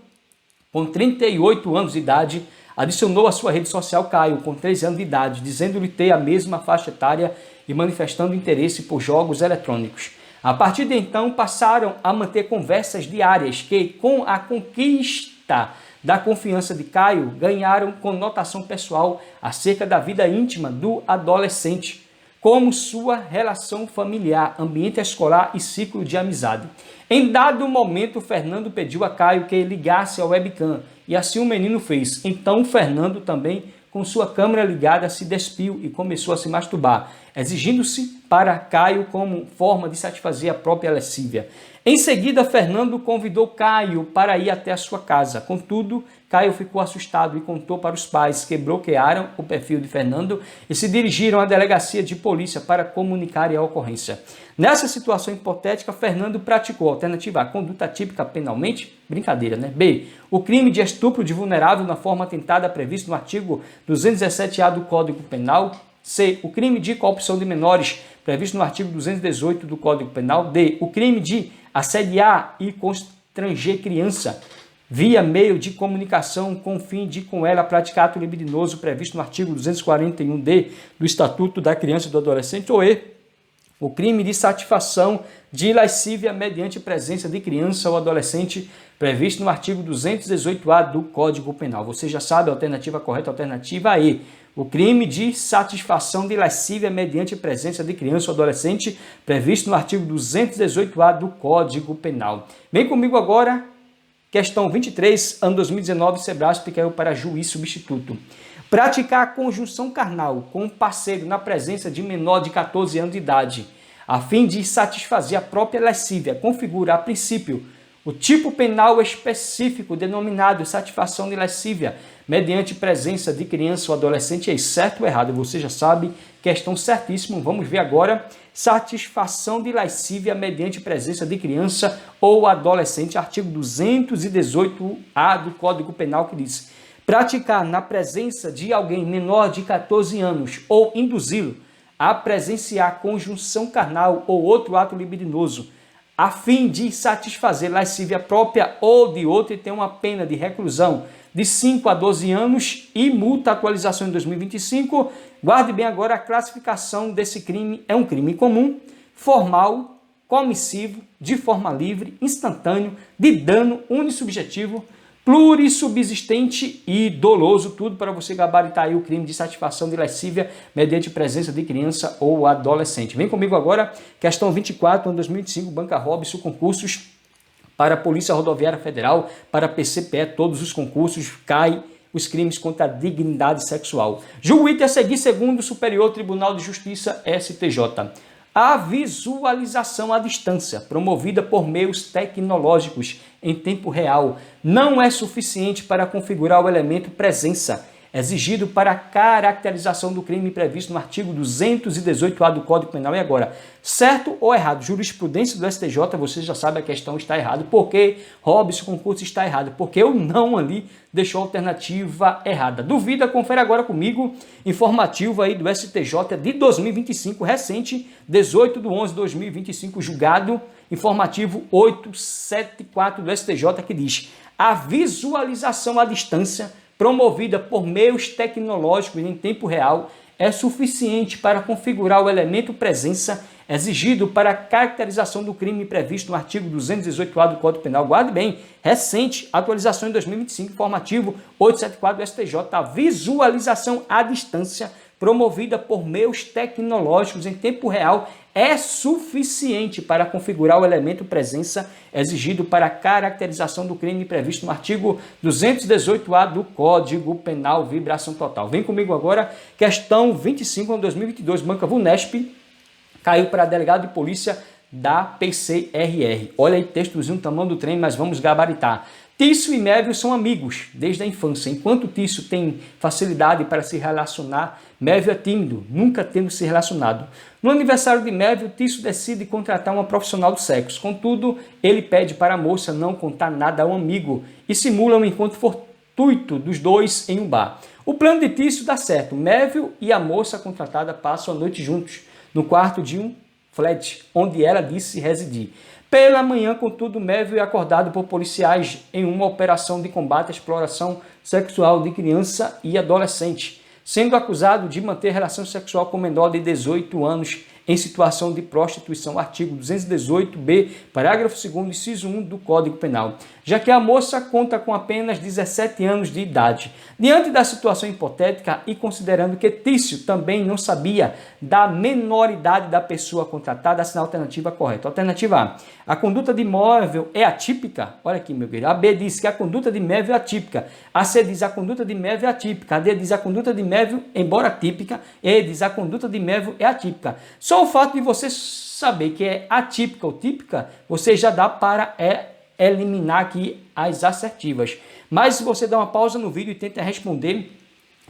com 38 anos de idade, adicionou à sua rede social Caio, com 13 anos de idade, dizendo-lhe ter a mesma faixa etária e manifestando interesse por jogos eletrônicos. A partir de então, passaram a manter conversas diárias que, com a conquista da confiança de Caio, ganharam conotação pessoal acerca da vida íntima do adolescente, como sua relação familiar, ambiente escolar e ciclo de amizade. Em dado momento, Fernando pediu a Caio que ligasse a webcam, e assim o menino fez. Então, Fernando também, com sua câmera ligada, se despiu e começou a se masturbar, exigindo-se para Caio como forma de satisfazer a própria lascívia. Em seguida, Fernando convidou Caio para ir até a sua casa. Contudo, Caio ficou assustado e contou para os pais, que bloquearam o perfil de Fernando e se dirigiram à delegacia de polícia para comunicarem a ocorrência. Nessa situação hipotética, Fernando praticou, alternativa A, conduta típica penalmente, brincadeira, né? B, o crime de estupro de vulnerável na forma tentada previsto no artigo 217-A do Código Penal. C, o crime de corrupção de menores previsto no artigo 218 do Código Penal. D, o crime de assediar e constranger criança via meio de comunicação com o fim de com ela praticar ato libidinoso previsto no artigo 241-D do Estatuto da Criança e do Adolescente. Ou E, o crime de satisfação de lascívia mediante presença de criança ou adolescente previsto no artigo 218-A do Código Penal. Você já sabe a alternativa correta, a alternativa E. O crime de satisfação de lascívia mediante presença de criança ou adolescente previsto no artigo 218-A do Código Penal. Vem comigo agora, questão 23, ano 2019, Sebrasp, caiu para juiz substituto. Praticar a conjunção carnal com um parceiro na presença de menor de 14 anos de idade, a fim de satisfazer a própria lascívia, configura, a princípio, o tipo penal específico denominado satisfação de lascívia, mediante presença de criança ou adolescente. É certo ou errado? Você já sabe, questão certíssima. Vamos ver agora, satisfação de lascívia mediante presença de criança ou adolescente, artigo 218-A do Código Penal, que diz: praticar na presença de alguém menor de 14 anos ou induzi-lo a presenciar conjunção carnal ou outro ato libidinoso, a fim de satisfazer lascívia própria ou de outro, e tem uma pena de reclusão de 5 a 12 anos e multa, atualização em 2025. Guarde bem agora, a classificação desse crime é um crime comum, formal, comissivo, de forma livre, instantâneo, de dano unissubjetivo, plurissubsistente e doloso, tudo para você gabaritar aí o crime de satisfação de lascívia mediante presença de criança ou adolescente. Vem comigo agora, questão 24, ano 2025, Banca Robson, concursos para a Polícia Rodoviária Federal, para a PCPE, todos os concursos, cai os crimes contra a dignidade sexual. Julgue a seguir, segundo o Superior Tribunal de Justiça, STJ. A visualização à distância, promovida por meios tecnológicos em tempo real, não é suficiente para configurar o elemento presença, exigido para a caracterização do crime previsto no artigo 218-A do Código Penal. E agora, certo ou errado? Jurisprudência do STJ, você já sabe, a questão está errada. Por que Robson Concurso está errado? Porque o não ali deixou a alternativa errada. Duvida? Confere agora comigo, informativo aí do STJ de 2025, recente, 18/11/2025, julgado, informativo 874 do STJ, que diz: a visualização à distância promovida por meios tecnológicos em tempo real é suficiente para configurar o elemento presença exigido para a caracterização do crime previsto no artigo 218-A do Código Penal. Guarde bem, recente, atualização em 2025, informativo 874 do STJ, a visualização à distância promovida por meios tecnológicos em tempo real é suficiente para configurar o elemento presença exigido para a caracterização do crime previsto no artigo 218-A do Código Penal, vibração total. Vem comigo agora, questão 25 de 2022, Banca Vunesp, caiu para delegado de polícia da PCRR. Olha aí, textozinho, tamanho do trem, mas vamos gabaritar. Tício e Mévio são amigos desde a infância. Enquanto Tício tem facilidade para se relacionar, Mévio é tímido, nunca tendo se relacionado. No aniversário de Mévio, Tício decide contratar uma profissional do sexo. Contudo, ele pede para a moça não contar nada ao amigo e simula um encontro fortuito dos dois em um bar. O plano de Tício dá certo. Mévio e a moça contratada passam a noite juntos, no quarto de um flat, onde ela disse residir. Pela manhã, contudo, Mévio é acordado por policiais em uma operação de combate à exploração sexual de criança e adolescente, sendo acusado de manter relação sexual com menor de 18 anos em situação de prostituição, artigo 218-B, parágrafo 2º, inciso 1 do Código Penal, já que a moça conta com apenas 17 anos de idade. Diante da situação hipotética e considerando que Tício também não sabia da menoridade da pessoa contratada, assina a alternativa correta. Alternativa A, a conduta de Mévio é atípica. Olha aqui, meu querido. A B diz que a conduta de Mévio é atípica. A C diz a conduta de Mévio é atípica. A D diz a conduta de Mévio, embora típica. E diz a conduta de Mévio é atípica. Só o fato de você saber que é atípica ou típica, você já dá para eliminar aqui as assertivas. Mas se você dá uma pausa no vídeo e tenta responder,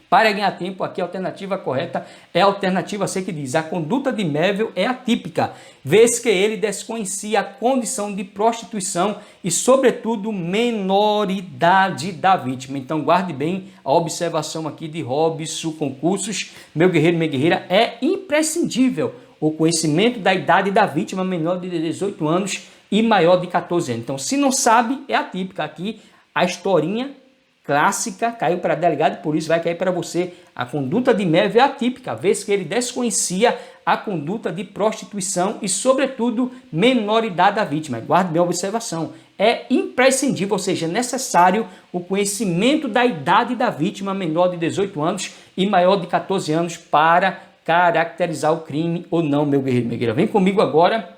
para ganhar tempo, aqui a alternativa correta é a alternativa C, que diz: a conduta de Mévio é atípica, vez que ele desconhecia a condição de prostituição e, sobretudo, menoridade da vítima. Então, guarde bem a observação aqui de Robson Concursos. Meu guerreiro, minha guerreira, é imprescindível o conhecimento da idade da vítima menor de 18 anos e maior de 14 anos. Então, se não sabe, é atípica. Aqui, a historinha clássica caiu para delegado, por isso vai cair para você. A conduta de Mévio é atípica, vez que ele desconhecia a conduta de prostituição e, sobretudo, menoridade da vítima. Guarde bem a observação. É imprescindível, ou seja, é necessário o conhecimento da idade da vítima menor de 18 anos e maior de 14 anos para caracterizar o crime ou não, meu guerreiro, minha guerreira. Vem comigo agora,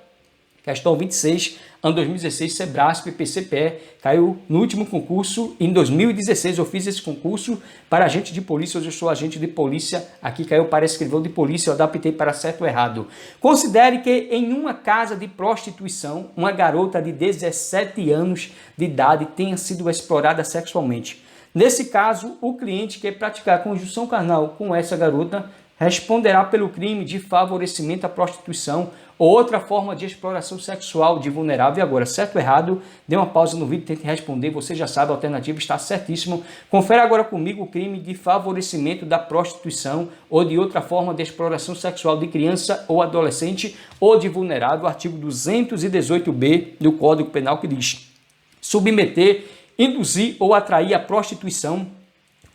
questão 26, ano 2016, Sebrasp, PCPE, caiu no último concurso, em 2016 eu fiz esse concurso para agente de polícia, hoje eu sou agente de polícia, aqui caiu para escrivão de polícia, eu adaptei para certo ou errado. Considere que em uma casa de prostituição, uma garota de 17 anos de idade tenha sido explorada sexualmente. Nesse caso, o cliente que praticar conjunção carnal com essa garota responderá pelo crime de favorecimento à prostituição ou outra forma de exploração sexual de vulnerável. E agora, certo ou errado? Dê uma pausa no vídeo, tente responder, você já sabe, a alternativa está certíssimo. Confere agora comigo o crime de favorecimento da prostituição ou de outra forma de exploração sexual de criança ou adolescente ou de vulnerável, artigo 218-B do Código Penal, que diz: submeter, induzir ou atrair a prostituição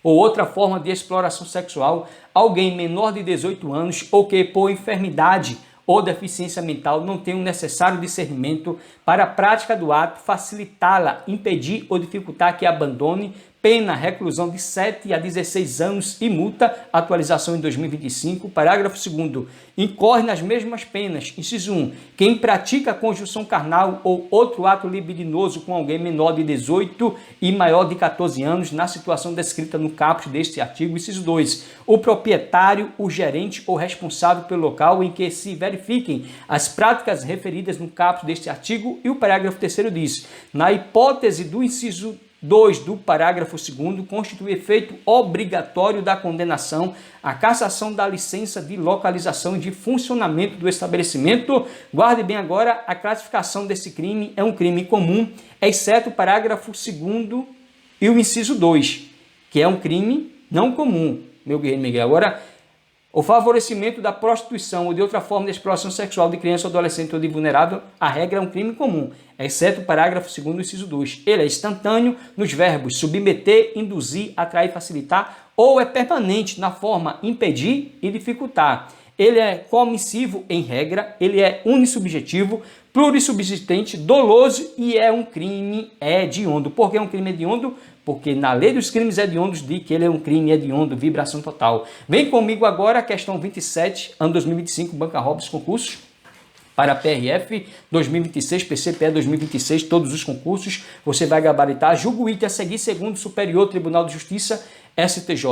ou outra forma de exploração sexual alguém menor de 18 anos ou que, por enfermidade ou deficiência mental, não tem o necessário discernimento para a prática do ato, facilitá-la, impedir ou dificultar que abandone, pena, reclusão de 7 a 16 anos e multa, atualização em 2025. Parágrafo 2º, incorre nas mesmas penas. Inciso 1, quem pratica conjunção carnal ou outro ato libidinoso com alguém menor de 18 e maior de 14 anos, na situação descrita no caput deste artigo. Inciso 2, o proprietário, o gerente ou responsável pelo local em que se verifiquem as práticas referidas no caput deste artigo. E o parágrafo 3º diz, na hipótese do inciso 2 do parágrafo 2º, constitui efeito obrigatório da condenação a cassação da licença de localização e de funcionamento do estabelecimento. Guarde bem agora, a classificação desse crime é um crime comum, exceto o parágrafo 2º e o inciso 2, que é um crime não comum, meu guerreiro Miguel. Agora, o favorecimento da prostituição ou de outra forma de exploração sexual de criança, adolescente ou de vulnerável, a regra é um crime comum, exceto o parágrafo 2º, inciso 2. Ele é instantâneo nos verbos submeter, induzir, atrair, facilitar, ou é permanente na forma impedir e dificultar. Ele é comissivo em regra, ele é unissubjetivo, plurissubsistente, doloso e é um crime hediondo. Por que é um crime hediondo? Porque na lei dos crimes hediondos diz que ele é um crime hediondo, vibração total. Vem comigo agora a questão 27, ano 2025, Banca Robson, concursos para PRF 2026, PCPE 2026, todos os concursos. Você vai gabaritar, julgo o item a seguir segundo o Superior Tribunal de Justiça, STJ.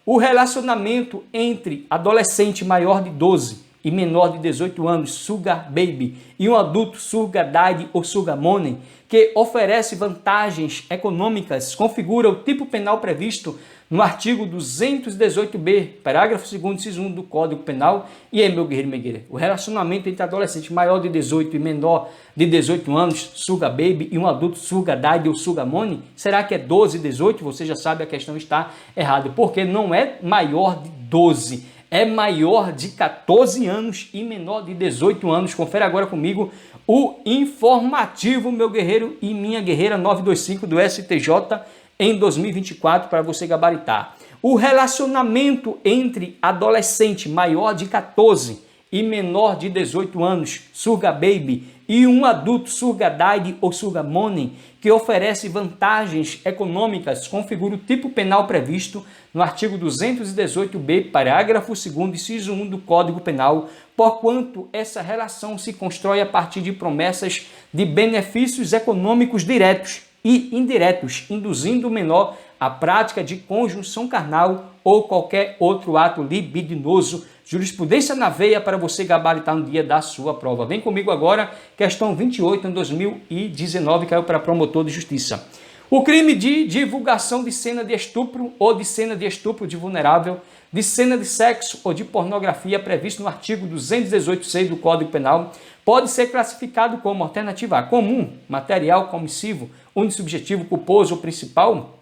O relacionamento entre adolescente maior de 12 e menor de 18 anos, sugar baby, e um adulto sugar daddy ou sugar money, que oferece vantagens econômicas, configura o tipo penal previsto no artigo 218b, parágrafo 2º, inciso 1 do Código Penal. E aí, meu guerreiro Miguel, o relacionamento entre adolescente maior de 18 e menor de 18 anos, sugar baby, e um adulto sugar daddy ou sugar money, será que é 12 e 18? Você já sabe, a questão está errada, porque não é maior de 12, é maior de 14 anos e menor de 18 anos. Confere agora comigo o informativo, meu guerreiro e minha guerreira 925 do STJ em 2024 para você gabaritar. O relacionamento entre adolescente maior de 14 e menor de 18 anos, sugar baby, e um adulto sugar daddy ou sugar money, que oferece vantagens econômicas, configura o tipo penal previsto no artigo 218b, parágrafo 2º, inciso 1 do Código Penal, porquanto essa relação se constrói a partir de promessas de benefícios econômicos diretos e indiretos, induzindo o menor à prática de conjunção carnal ou qualquer outro ato libidinoso. Jurisprudência na veia para você gabaritar no dia da sua prova. Vem comigo agora, questão 28, em 2019, caiu para promotor de justiça. O crime de divulgação de cena de estupro ou de cena de estupro de vulnerável, de cena de sexo ou de pornografia previsto no artigo 218c do Código Penal pode ser classificado como alternativa A, comum, material, comissivo, unissubjetivo, culposo ou principal.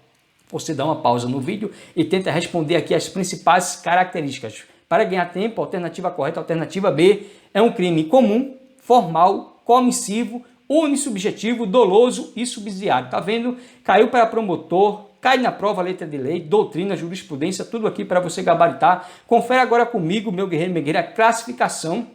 Você dá uma pausa no vídeo e tenta responder aqui as principais características. Para ganhar tempo, a alternativa correta, a alternativa B, é um crime comum, formal, comissivo, unissubjetivo, doloso e subsidiário. Tá vendo? Caiu para promotor, cai na prova, letra de lei, doutrina, jurisprudência, tudo aqui para você gabaritar. Confere agora comigo, meu guerreiro Miguel, a classificação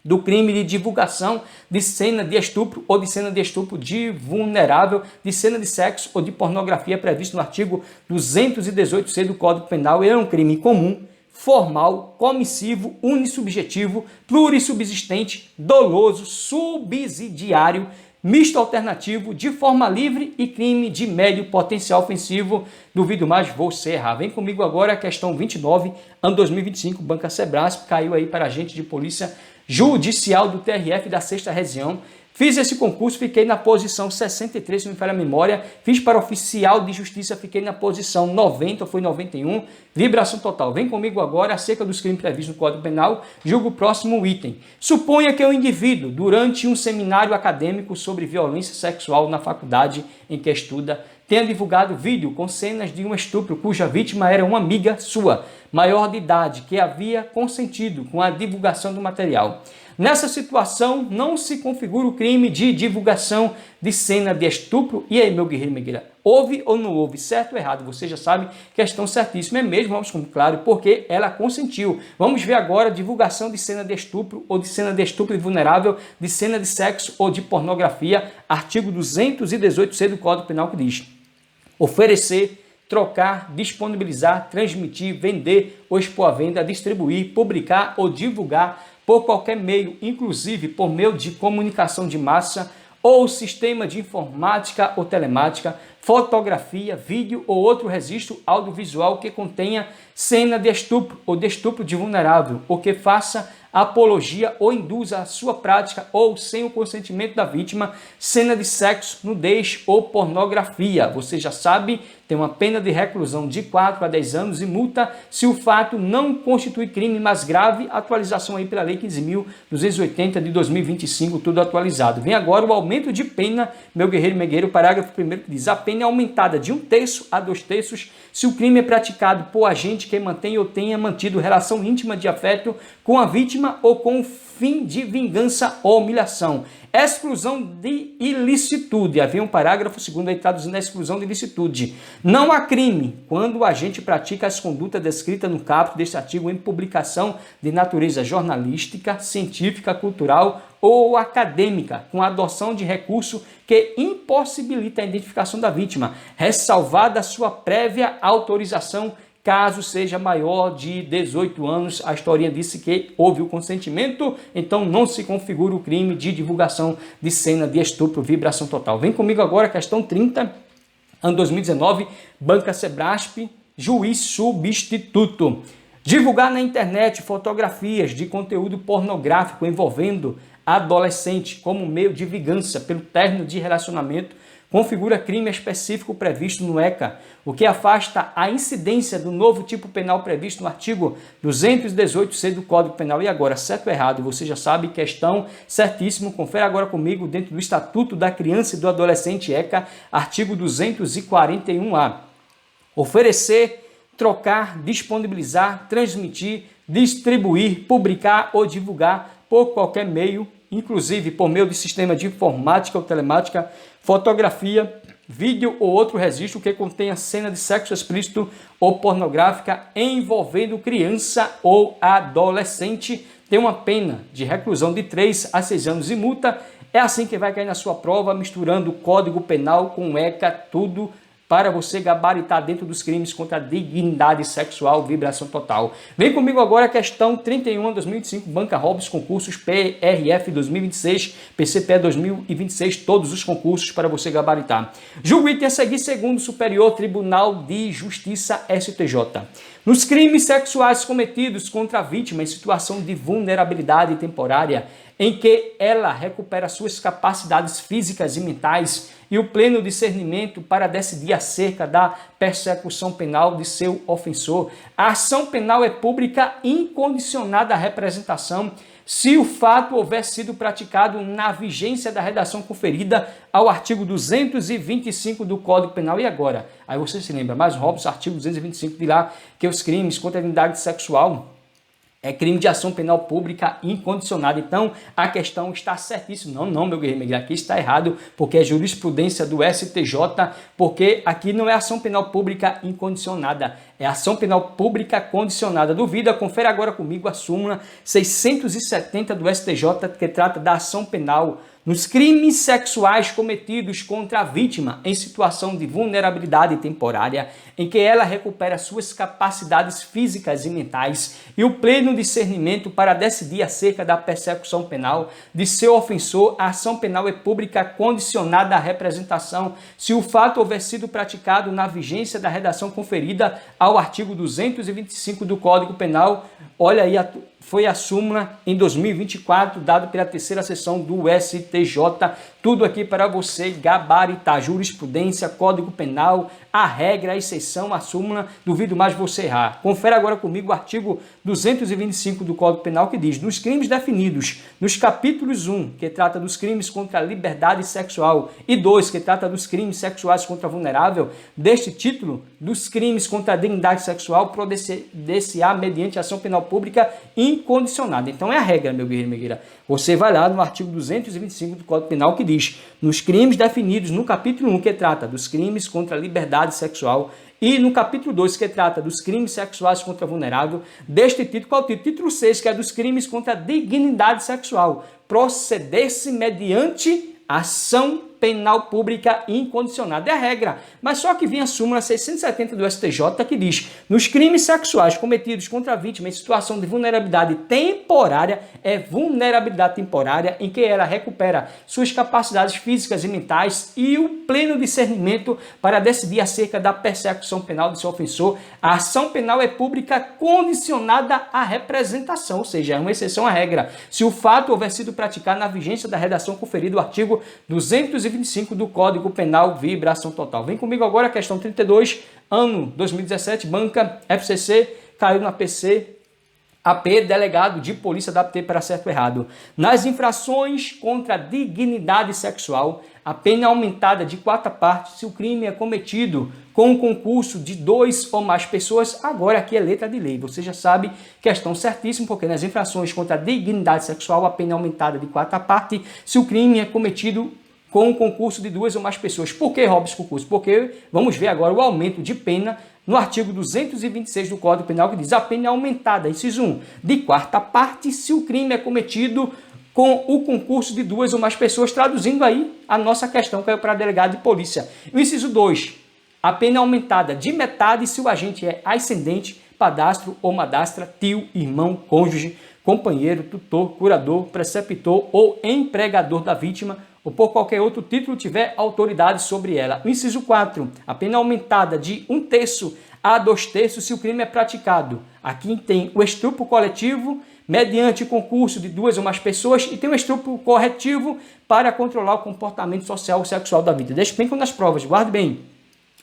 do crime de divulgação de cena de estupro ou de cena de estupro de vulnerável, de cena de sexo ou de pornografia previsto no artigo 218c do Código Penal. Ele é um crime comum, formal, comissivo, unissubjetivo, plurissubsistente, doloso, subsidiário, misto alternativo, de forma livre e crime de médio potencial ofensivo. Duvido mais, você errar. Vem comigo agora a questão 29, ano 2025, Banca Sebrasp, caiu aí para agente de polícia judicial do TRF da 6ª Região. Fiz esse concurso, fiquei na posição 63, se não me falha a memória. Fiz para oficial de justiça, fiquei na posição 90, foi 91. Vibração total. Vem comigo agora acerca dos crimes previstos no Código Penal. Julgo o próximo item. Suponha que um indivíduo, durante um seminário acadêmico sobre violência sexual na faculdade em que estuda, tenha divulgado vídeo com cenas de um estupro cuja vítima era uma amiga sua, maior de idade, que havia consentido com a divulgação do material. Nessa situação, não se configura o crime de divulgação de cena de estupro. E aí, meu guerreiro Miguel, houve ou não houve? Certo ou errado? Você já sabe, questão certíssima. É mesmo, vamos com claro, porque ela consentiu. Vamos ver agora divulgação de cena de estupro ou de cena de estupro vulnerável, de cena de sexo ou de pornografia, artigo 218c do Código Penal, que diz: oferecer, trocar, disponibilizar, transmitir, vender ou expor à venda, distribuir, publicar ou divulgar por qualquer meio, inclusive por meio de comunicação de massa ou sistema de informática ou telemática, fotografia, vídeo ou outro registro audiovisual que contenha cena de estupro ou de estupro de vulnerável, ou que faça apologia ou induza a sua prática ou sem o consentimento da vítima, cena de sexo, nudez ou pornografia. Você já sabe, tem uma pena de reclusão de 4 a 10 anos e multa se o fato não constitui crime mais grave. Atualização aí pela Lei 15.280 de 2025, tudo atualizado. Vem agora o aumento de pena, meu guerreiro e megueiro, parágrafo 1º que diz: a pena é aumentada de 1/3 a 2/3 se o crime é praticado por agente que mantém ou tenha mantido relação íntima de afeto com a vítima ou com o fim de vingança ou humilhação. Exclusão de ilicitude. Havia um parágrafo 2º aí traduzindo a exclusão de ilicitude. Não há crime quando o agente pratica as condutas descritas no caput deste artigo em publicação de natureza jornalística, científica, cultural ou acadêmica, com a adoção de recurso que impossibilita a identificação da vítima, ressalvada a sua prévia autorização, caso seja maior de 18 anos. A historinha disse que houve o consentimento, então não se configura o crime de divulgação de cena de estupro, vibração total. Vem comigo agora, questão 30, ano 2019, Banca Sebrasp, juiz substituto. Divulgar na internet fotografias de conteúdo pornográfico envolvendo adolescente como meio de vingança pelo término de relacionamento configura crime específico previsto no ECA, o que afasta a incidência do novo tipo penal previsto no artigo 218C do Código Penal. E agora, certo ou errado? Você já sabe, questão certíssimo. Confere agora comigo dentro do Estatuto da Criança e do Adolescente ECA, artigo 241A. Oferecer, trocar, disponibilizar, transmitir, distribuir, publicar ou divulgar por qualquer meio, inclusive por meio de sistema de informática ou telemática, fotografia, vídeo ou outro registro que contenha cena de sexo explícito ou pornográfica envolvendo criança ou adolescente, tem uma pena de reclusão de 3 a 6 anos e multa. É assim que vai cair na sua prova, misturando o Código Penal com o ECA, tudo para você gabaritar dentro dos crimes contra a dignidade sexual, vibração total. Vem comigo agora a questão 31, 2025, Banca Hobbs, concursos PRF 2026, PCP 2026, todos os concursos para você gabaritar. Julgo item a seguir segundo o Superior Tribunal de Justiça STJ. Nos crimes sexuais cometidos contra a vítima em situação de vulnerabilidade temporária, em que ela recupera suas capacidades físicas e mentais e o pleno discernimento para decidir acerca da persecução penal de seu ofensor, a ação penal é pública incondicionada à representação se o fato houver sido praticado na vigência da redação conferida ao artigo 225 do Código Penal. E agora? Aí você se lembra, mais Hobbes, artigo 225, de lá que os crimes contra a dignidade sexual é crime de ação penal pública incondicionada. Então, a questão está certíssima. Não, meu guerreiro, aqui está errado, porque é jurisprudência do STJ, porque aqui não é ação penal pública incondicionada, é ação penal pública condicionada. Duvida? Confere agora comigo a súmula 670 do STJ, que trata da ação penal nos crimes sexuais cometidos contra a vítima em situação de vulnerabilidade temporária, em que ela recupera suas capacidades físicas e mentais e o pleno discernimento para decidir acerca da persecução penal de seu ofensor. A ação penal é pública condicionada à representação se o fato houver sido praticado na vigência da redação conferida ao artigo 225 do Código Penal. Olha aí, foi a súmula em 2024, dado pela terceira sessão do STJ. Tudo aqui para você gabaritar. Jurisprudência, Código Penal, a regra, a exceção, a súmula. Duvido mais você errar. Confere agora comigo o artigo 225 do Código Penal, que diz: nos crimes definidos nos capítulos 1, que trata dos crimes contra a liberdade sexual, e 2, que trata dos crimes sexuais contra vulnerável, deste título, dos crimes contra a dignidade sexual, proceder-se-á mediante ação penal pública incondicionada. Então é a regra, meu guerreiro e minha guerreira. Você vai lá no artigo 225 do Código Penal, que diz: nos crimes definidos no capítulo 1, que trata dos crimes contra a liberdade sexual, e no capítulo 2, que trata dos crimes sexuais contra vulnerável, deste título, qual é o título? Título 6, que é dos crimes contra a dignidade sexual, proceder-se mediante ação penal pública incondicionada. É a regra, mas só que vem a súmula 670 do STJ que diz: nos crimes sexuais cometidos contra a vítima em situação de vulnerabilidade temporária, é vulnerabilidade temporária em que ela recupera suas capacidades físicas e mentais e o pleno discernimento para decidir acerca da persecução penal de seu ofensor, a ação penal é pública condicionada à representação, ou seja, é uma exceção à regra, se o fato houver sido praticado na vigência da redação conferida do artigo 225 do Código Penal, vibração total. Vem comigo agora a questão 32, ano 2017, banca FCC, caiu na PC, AP, delegado de polícia da APT para certo ou errado. Nas infrações contra a dignidade sexual, a pena é aumentada de 4 partes se o crime é cometido com o concurso de 2 ou mais pessoas. Agora aqui é letra de lei, você já sabe, questão certíssima, porque nas infrações contra a dignidade sexual, a pena é aumentada de 4 partes se o crime é cometido com o concurso de 2 ou mais pessoas. Por que, Robson, concurso? Porque vamos ver agora o aumento de pena no artigo 226 do Código Penal, que diz: a pena é aumentada, inciso 1, de 4 parte se o crime é cometido com o concurso de 2 ou mais pessoas. Traduzindo aí a nossa questão, que é para delegado de polícia. O inciso 2, a pena é aumentada de metade se o agente é ascendente, padastro ou madastra, tio, irmão, cônjuge, companheiro, tutor, curador, preceptor ou empregador da vítima, ou por qualquer outro título tiver autoridade sobre ela. O inciso 4, a pena aumentada de 1/3 a 2/3 se o crime é praticado. Aqui tem o estupro coletivo, mediante concurso de 2 ou mais pessoas, e tem o estupro corretivo para controlar o comportamento social ou sexual da vítima. Despencam nas provas, guarde bem.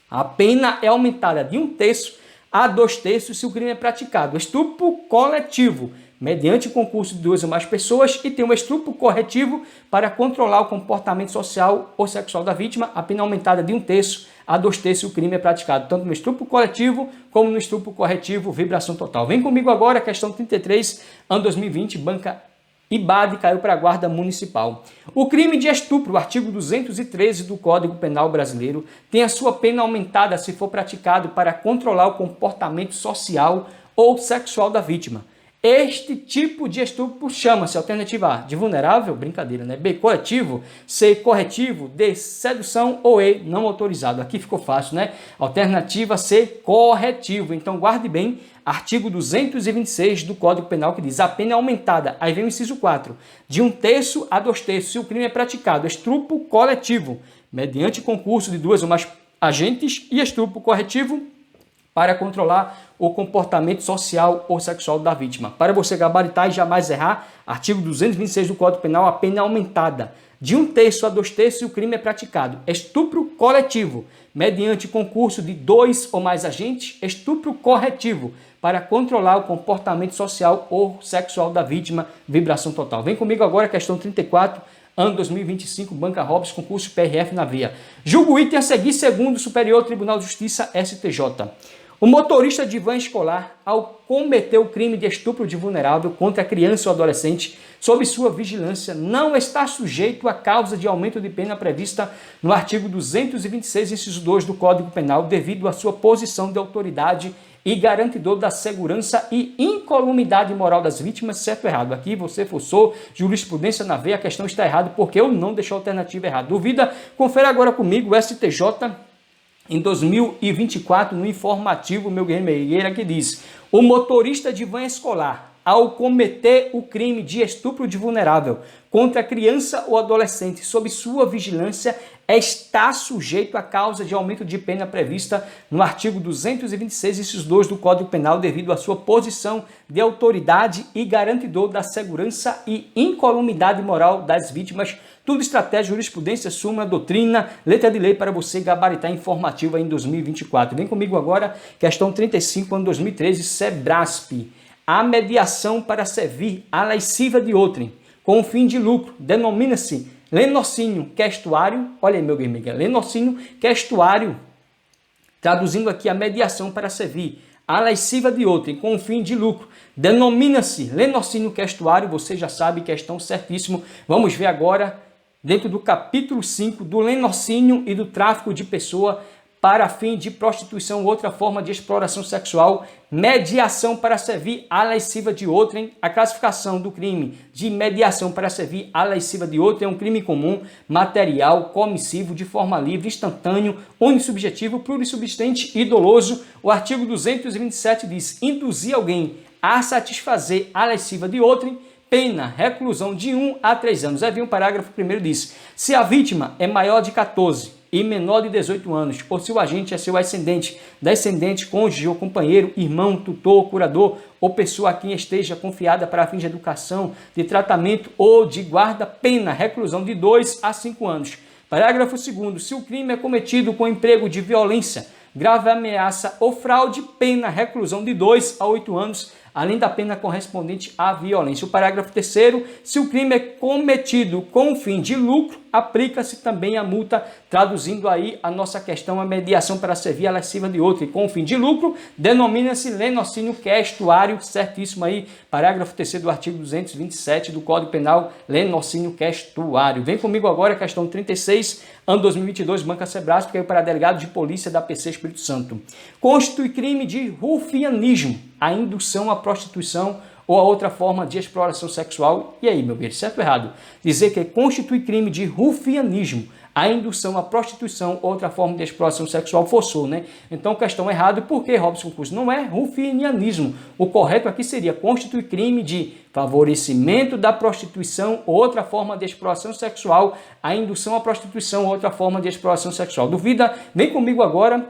A pena é aumentada de 1/3 a 2/3 se o crime é praticado. Estupro coletivo, mediante concurso de 2 ou mais pessoas, e tem um estupro corretivo para controlar o comportamento social ou sexual da vítima. A pena aumentada de 1/3 a 2/3 se o crime é praticado tanto no estupro coletivo como no estupro corretivo, vibração total. Vem comigo agora, questão 33, ano 2020, banca IBAD, caiu para a Guarda Municipal. O crime de estupro, o artigo 213 do Código Penal Brasileiro, tem a sua pena aumentada se for praticado para controlar o comportamento social ou sexual da vítima. Este tipo de estupro chama-se alternativa A, de vulnerável, brincadeira, né? B, coletivo, C, corretivo, D, sedução ou E, não autorizado. Aqui ficou fácil, né? Alternativa C, corretivo. Então guarde bem, artigo 226 do Código Penal, que diz: a pena é aumentada, aí vem o inciso 4, de 1/3 a 2/3 se o crime é praticado. Estupro coletivo, mediante concurso de 2 ou mais agentes, e estupro corretivo para controlar o comportamento social ou sexual da vítima. Para você gabaritar e jamais errar, artigo 226 do Código Penal, a pena é aumentada de 1/3 a 2/3 se o crime é praticado. Estupro coletivo, mediante concurso de 2 ou mais agentes. Estupro corretivo, para controlar o comportamento social ou sexual da vítima, vibração total. Vem comigo agora, questão 34, ano 2025, Banca Robson, concurso PRF na via. Julgo o item a seguir segundo o Superior Tribunal de Justiça, STJ. O motorista de van escolar, ao cometer o crime de estupro de vulnerável contra criança ou adolescente, sob sua vigilância, não está sujeito à causa de aumento de pena prevista no artigo 226, inciso 2 do Código Penal, devido à sua posição de autoridade e garantidor da segurança e incolumidade moral das vítimas, certo ou errado. Aqui você forçou jurisprudência na veia, a questão está errada porque eu não deixei a alternativa errada. Duvida? Confere agora comigo o STJ em 2024, no informativo, meu guerreiro, que diz: o motorista de van escolar, ao cometer o crime de estupro de vulnerável contra criança ou adolescente sob sua vigilância, está sujeito à causa de aumento de pena prevista no artigo 226, inciso 2 do Código Penal, devido à sua posição de autoridade e garantidor da segurança e incolumidade moral das vítimas. Tudo estratégia, jurisprudência, súmula, doutrina, letra de lei para você gabaritar informativa em 2024. Vem comigo agora, questão 35, ano 2013, SEBRASP. A mediação para servir a lascívia de outrem, com fim de lucro, denomina-se lenocínio questuário. Olha aí, meu amigo, lenocínio questuário. Traduzindo aqui, a mediação para servir a lascívia de outrem, com fim de lucro, denomina-se lenocínio questuário. Você já sabe, questão certíssimo. Vamos ver agora, dentro do capítulo 5 do lenocínio e do tráfico de pessoa, para fim de prostituição ou outra forma de exploração sexual, mediação para servir à lasciva de outrem. A classificação do crime de mediação para servir à lasciva de outrem é um crime comum, material, comissivo, de forma livre, instantâneo, unissubjetivo, plurissubsistente e doloso. O artigo 227 diz: induzir alguém a satisfazer a lasciva de outrem, pena, reclusão de 1 a 3 anos. Aí vem o parágrafo 1º diz: se a vítima é maior de 14 e menor de 18 anos, ou se o agente é seu ascendente, descendente, cônjuge ou companheiro, irmão, tutor, curador ou pessoa a quem esteja confiada para fins de educação, de tratamento ou de guarda, pena, reclusão de 2 a 5 anos. Parágrafo 2º. Se o crime é cometido com emprego de violência, grave ameaça ou fraude, pena, reclusão de 2 a 8 anos, além da pena correspondente à violência. O parágrafo 3º, se o crime é cometido com o fim de lucro, aplica-se também a multa, traduzindo aí a nossa questão, a mediação para servir a lasciva de outro. E com o fim de lucro, denomina-se lenocínio questuário, certíssimo aí, parágrafo 3º do artigo 227 do Código Penal, lenocínio questuário. Vem comigo agora a questão 36, ano 2022, Banca Sebrasp, que é para delegado de polícia da PC Espírito Santo. Constitui crime de rufianismo a indução à prostituição ou a outra forma de exploração sexual. E aí, meu bem, certo ou errado? Dizer que constitui crime de rufianismo a indução à prostituição ou outra forma de exploração sexual forçou, né? Então, questão errada, por que, Robson Curso? Não é rufianismo. O correto aqui seria constitui crime de favorecimento da prostituição ou outra forma de exploração sexual, a indução à prostituição ou outra forma de exploração sexual. Duvida? Vem comigo agora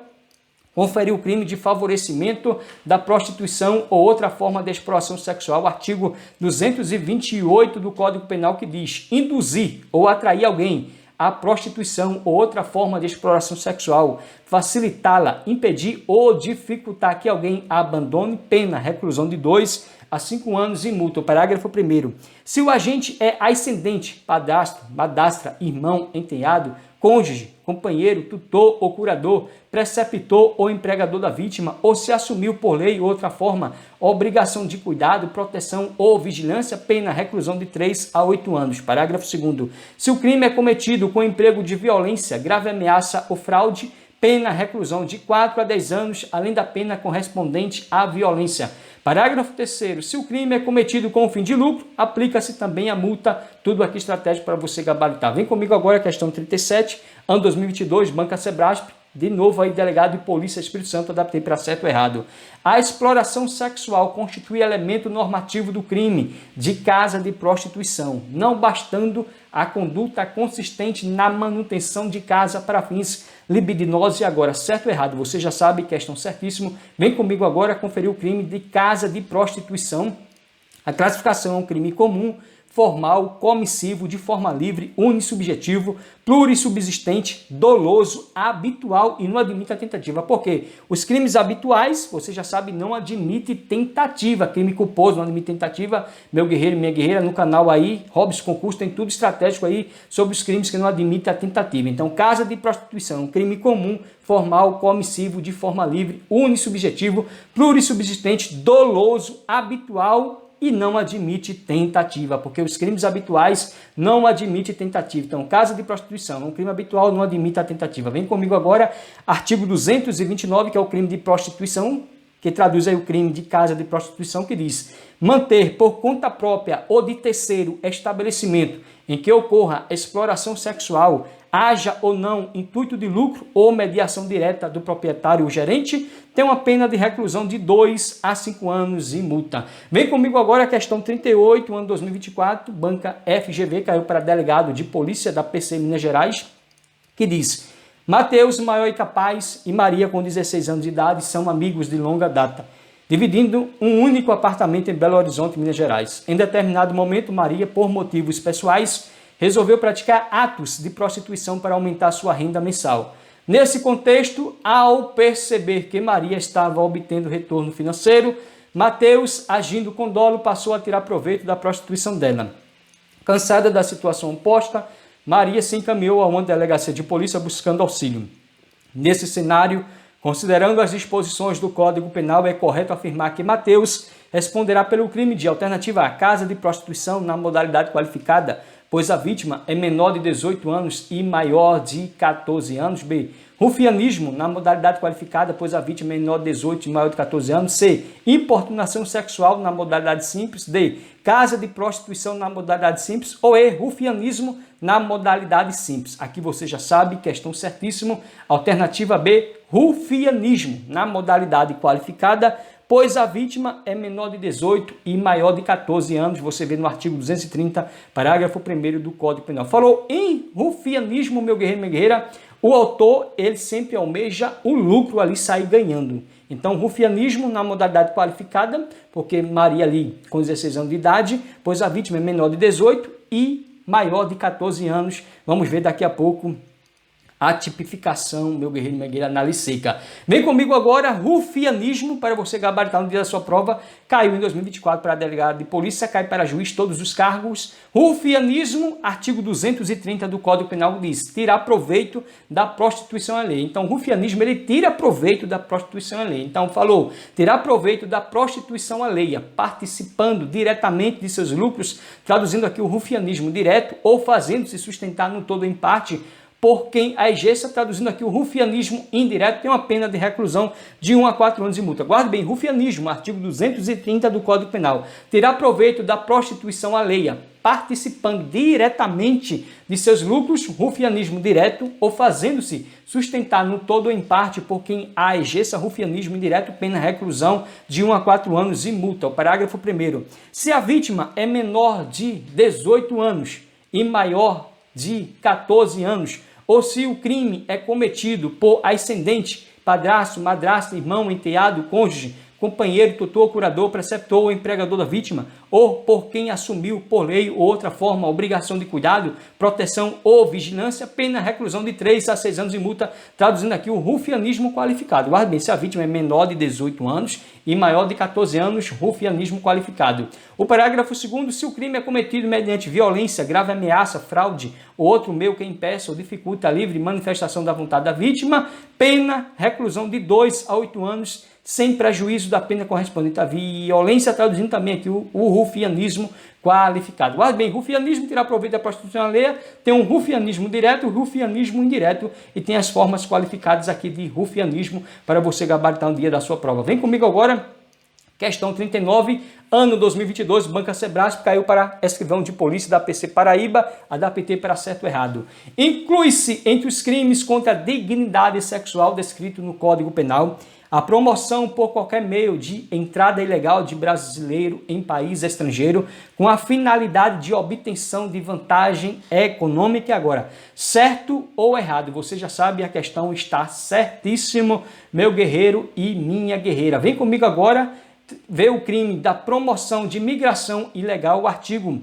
conferir o crime de favorecimento da prostituição ou outra forma de exploração sexual, artigo 228 do Código Penal, que diz: induzir ou atrair alguém à prostituição ou outra forma de exploração sexual, facilitá-la, impedir ou dificultar que alguém a abandone, pena, reclusão de 2 a 5 anos e multa. O parágrafo 1º. Se o agente é ascendente, padrasto, madrastra, irmão, enteado, cônjuge, companheiro, tutor ou curador, preceptor ou empregador da vítima, ou se assumiu por lei ou outra forma obrigação de cuidado, proteção ou vigilância, pena, reclusão de 3 a 8 anos. Parágrafo 2º. Se o crime é cometido com emprego de violência, grave ameaça ou fraude, pena, reclusão de 4 a 10 anos, além da pena correspondente à violência. Parágrafo 3º. Se o crime é cometido com o fim de lucro, aplica-se também a multa. Tudo aqui estratégico para você gabaritar. Vem comigo agora, questão 37, ano 2022, Banca Sebrasp. De novo aí, delegado de polícia Espírito Santo, adaptei para certo ou errado. A exploração sexual constitui elemento normativo do crime de casa de prostituição, não bastando a conduta consistente na manutenção de casa para fins libidinosos. E agora, certo ou errado? Você já sabe, questão certíssimo. Vem comigo agora conferir o crime de casa de prostituição. A classificação é um crime comum, formal, comissivo, de forma livre, unissubjetivo, plurissubsistente, doloso, habitual e não admite a tentativa. Por quê? Os crimes habituais, você já sabe, não admite tentativa. Crime culposo não admite tentativa. Meu guerreiro e minha guerreira, no canal aí, Robson Concurso, tem tudo estratégico aí sobre os crimes que não admitem a tentativa. Então, casa de prostituição, crime comum, formal, comissivo, de forma livre, unissubjetivo, plurissubsistente, doloso, habitual e não admite tentativa, porque os crimes habituais não admitem tentativa. Então, casa de prostituição, um crime habitual, não admite a tentativa. Vem comigo agora, artigo 229, que é o crime de prostituição, que traduz aí o crime de casa de prostituição, que diz: manter por conta própria ou de terceiro estabelecimento em que ocorra exploração sexual, haja ou não intuito de lucro ou mediação direta do proprietário ou gerente, tem uma pena de reclusão de 2 a 5 anos e multa. Vem comigo agora a questão 38, ano 2024, Banca FGV, caiu para delegado de polícia da PC Minas Gerais, que diz: Mateus, maior e capaz, e Maria, com 16 anos de idade, são amigos de longa data, dividindo um único apartamento em Belo Horizonte, Minas Gerais. Em determinado momento, Maria, por motivos pessoais, resolveu praticar atos de prostituição para aumentar sua renda mensal. Nesse contexto, ao perceber que Maria estava obtendo retorno financeiro, Mateus, agindo com dolo, passou a tirar proveito da prostituição dela. Cansada da situação oposta, Maria se encaminhou a uma delegacia de polícia buscando auxílio. Nesse cenário, considerando as disposições do Código Penal, é correto afirmar que Mateus responderá pelo crime de alternativa à casa de prostituição na modalidade qualificada pois a vítima é menor de 18 anos e maior de 14 anos. B. Rufianismo na modalidade qualificada, pois a vítima é menor de 18 e maior de 14 anos. C. Importunação sexual na modalidade simples. D. Casa de prostituição na modalidade simples. Ou E. Rufianismo na modalidade simples. Aqui você já sabe, questão certíssimo. Alternativa B. Rufianismo na modalidade qualificada, pois a vítima é menor de 18 e maior de 14 anos. Você vê no artigo 230, parágrafo 1º do Código Penal. Falou em rufianismo, meu guerreiro, minha guerreira, o autor, ele sempre almeja o lucro ali, sair ganhando. Então, rufianismo na modalidade qualificada, porque Maria ali com 16 anos de idade, pois a vítima é menor de 18 e maior de 14 anos. Vamos ver daqui a pouco a tipificação, meu guerreiro, minha guerreira, análise seca. Vem comigo agora, rufianismo, para você gabaritar no dia da sua prova, caiu em 2024 para delegado de polícia, cai para juiz, todos os cargos. Rufianismo, artigo 230 do Código Penal diz, tirar proveito da prostituição alheia. Então, rufianismo, ele tira proveito da prostituição alheia. Então, falou, tirar proveito da prostituição alheia, participando diretamente de seus lucros, traduzindo aqui o rufianismo direto, ou fazendo-se sustentar no todo ou em parte, por quem a exerça, traduzindo aqui o rufianismo indireto, tem uma pena de reclusão de 1 a 4 anos de multa. Guarde bem, rufianismo, artigo 230 do Código Penal. Tirar proveito da prostituição alheia, participando diretamente de seus lucros, rufianismo direto, ou fazendo-se sustentar no todo ou em parte por quem a exerça, rufianismo indireto, pena reclusão de 1 a 4 anos e multa. O parágrafo 1º. Se a vítima é menor de 18 anos e maior de 14 anos, ou se o crime é cometido por ascendente, padrasto, madrasta, irmão, enteado, cônjuge, companheiro, tutor, curador, preceptor ou empregador da vítima, ou por quem assumiu por lei ou outra forma a obrigação de cuidado, proteção ou vigilância, pena reclusão de 3 a 6 anos de multa, traduzindo aqui o rufianismo qualificado. Guarde bem, se a vítima é menor de 18 anos e maior de 14 anos, rufianismo qualificado. O parágrafo 2º, se o crime é cometido mediante violência, grave ameaça, fraude ou outro meio que impeça ou dificulta a livre manifestação da vontade da vítima, pena reclusão de 2 a 8 anos, sem prejuízo da pena correspondente à violência, traduzindo também aqui o rufianismo qualificado. Guarde bem, rufianismo, tirar proveito da prostituição alheia, tem um rufianismo direto, rufianismo indireto, e tem as formas qualificadas aqui de rufianismo para você gabaritar no dia da sua prova. Vem comigo agora, questão 39, ano 2022, Banca Sebrasp caiu para escrivão de polícia da PC Paraíba, a da PT para certo ou errado. Inclui-se entre os crimes contra a dignidade sexual descrito no Código Penal a promoção por qualquer meio de entrada ilegal de brasileiro em país estrangeiro com a finalidade de obtenção de vantagem econômica. E agora, certo ou errado? Você já sabe, a questão está certíssimo, meu guerreiro e minha guerreira. Vem comigo agora ver o crime da promoção de migração ilegal, o artigo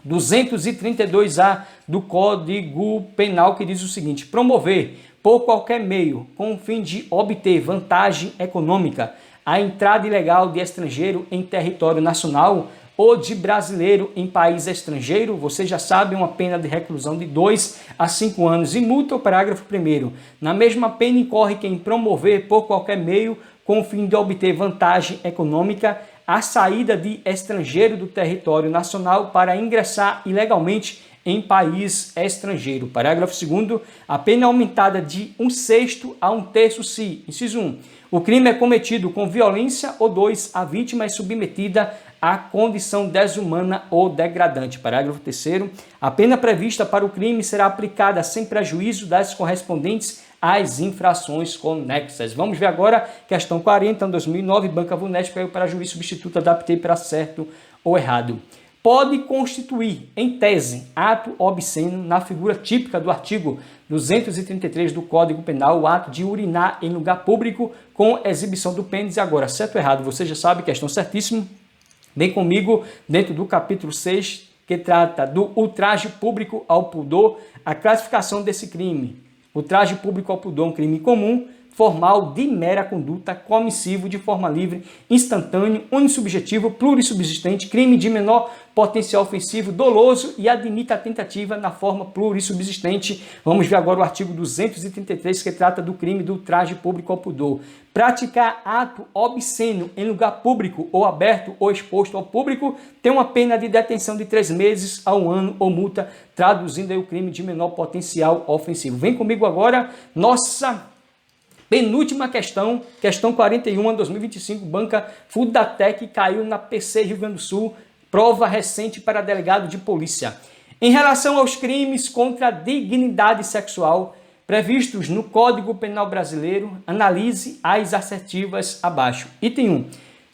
232A do Código Penal, que diz o seguinte: promover por qualquer meio, com o fim de obter vantagem econômica, a entrada ilegal de estrangeiro em território nacional ou de brasileiro em país estrangeiro, você já sabe, uma pena de reclusão de 2 a 5 anos e multa. O parágrafo 1º. Na mesma pena incorre quem promover por qualquer meio, com o fim de obter vantagem econômica, a saída de estrangeiro do território nacional para ingressar ilegalmente em país estrangeiro. Parágrafo 2º. A pena é aumentada de 1/6 a 1/3 se, inciso 1, o crime é cometido com violência, ou 2, a vítima é submetida a condição desumana ou degradante. Parágrafo 3º. A pena prevista para o crime será aplicada sem prejuízo das correspondentes às infrações conexas. Vamos ver agora, questão 40, 2009, Banca Vunesp caiu para juiz substituto, adaptei para certo ou errado. Pode constituir, em tese, ato obsceno na figura típica do artigo 233 do Código Penal, o ato de urinar em lugar público com exibição do pênis. Agora, certo ou errado? Você já sabe, questão certíssima. Vem comigo dentro do capítulo 6, que trata do ultraje público ao pudor, a classificação desse crime. Ultraje público ao pudor é um crime comum, formal de mera conduta, comissivo de forma livre, instantâneo, unissubjetivo, plurissubsistente, crime de menor potencial ofensivo, doloso e admite a tentativa na forma plurissubsistente. Vamos ver agora o artigo 233, que trata do crime do ultraje público ao pudor. Praticar ato obsceno em lugar público ou aberto ou exposto ao público tem uma pena de detenção de 3 meses a 1 ano ou multa, traduzindo aí o crime de menor potencial ofensivo. Vem comigo agora, nossa penúltima questão, questão 41, 2025, banca Fudatec caiu na PC Rio Grande do Sul, prova recente para delegado de polícia. Em relação aos crimes contra a dignidade sexual previstos no Código Penal Brasileiro, analise as assertivas abaixo. Item 1.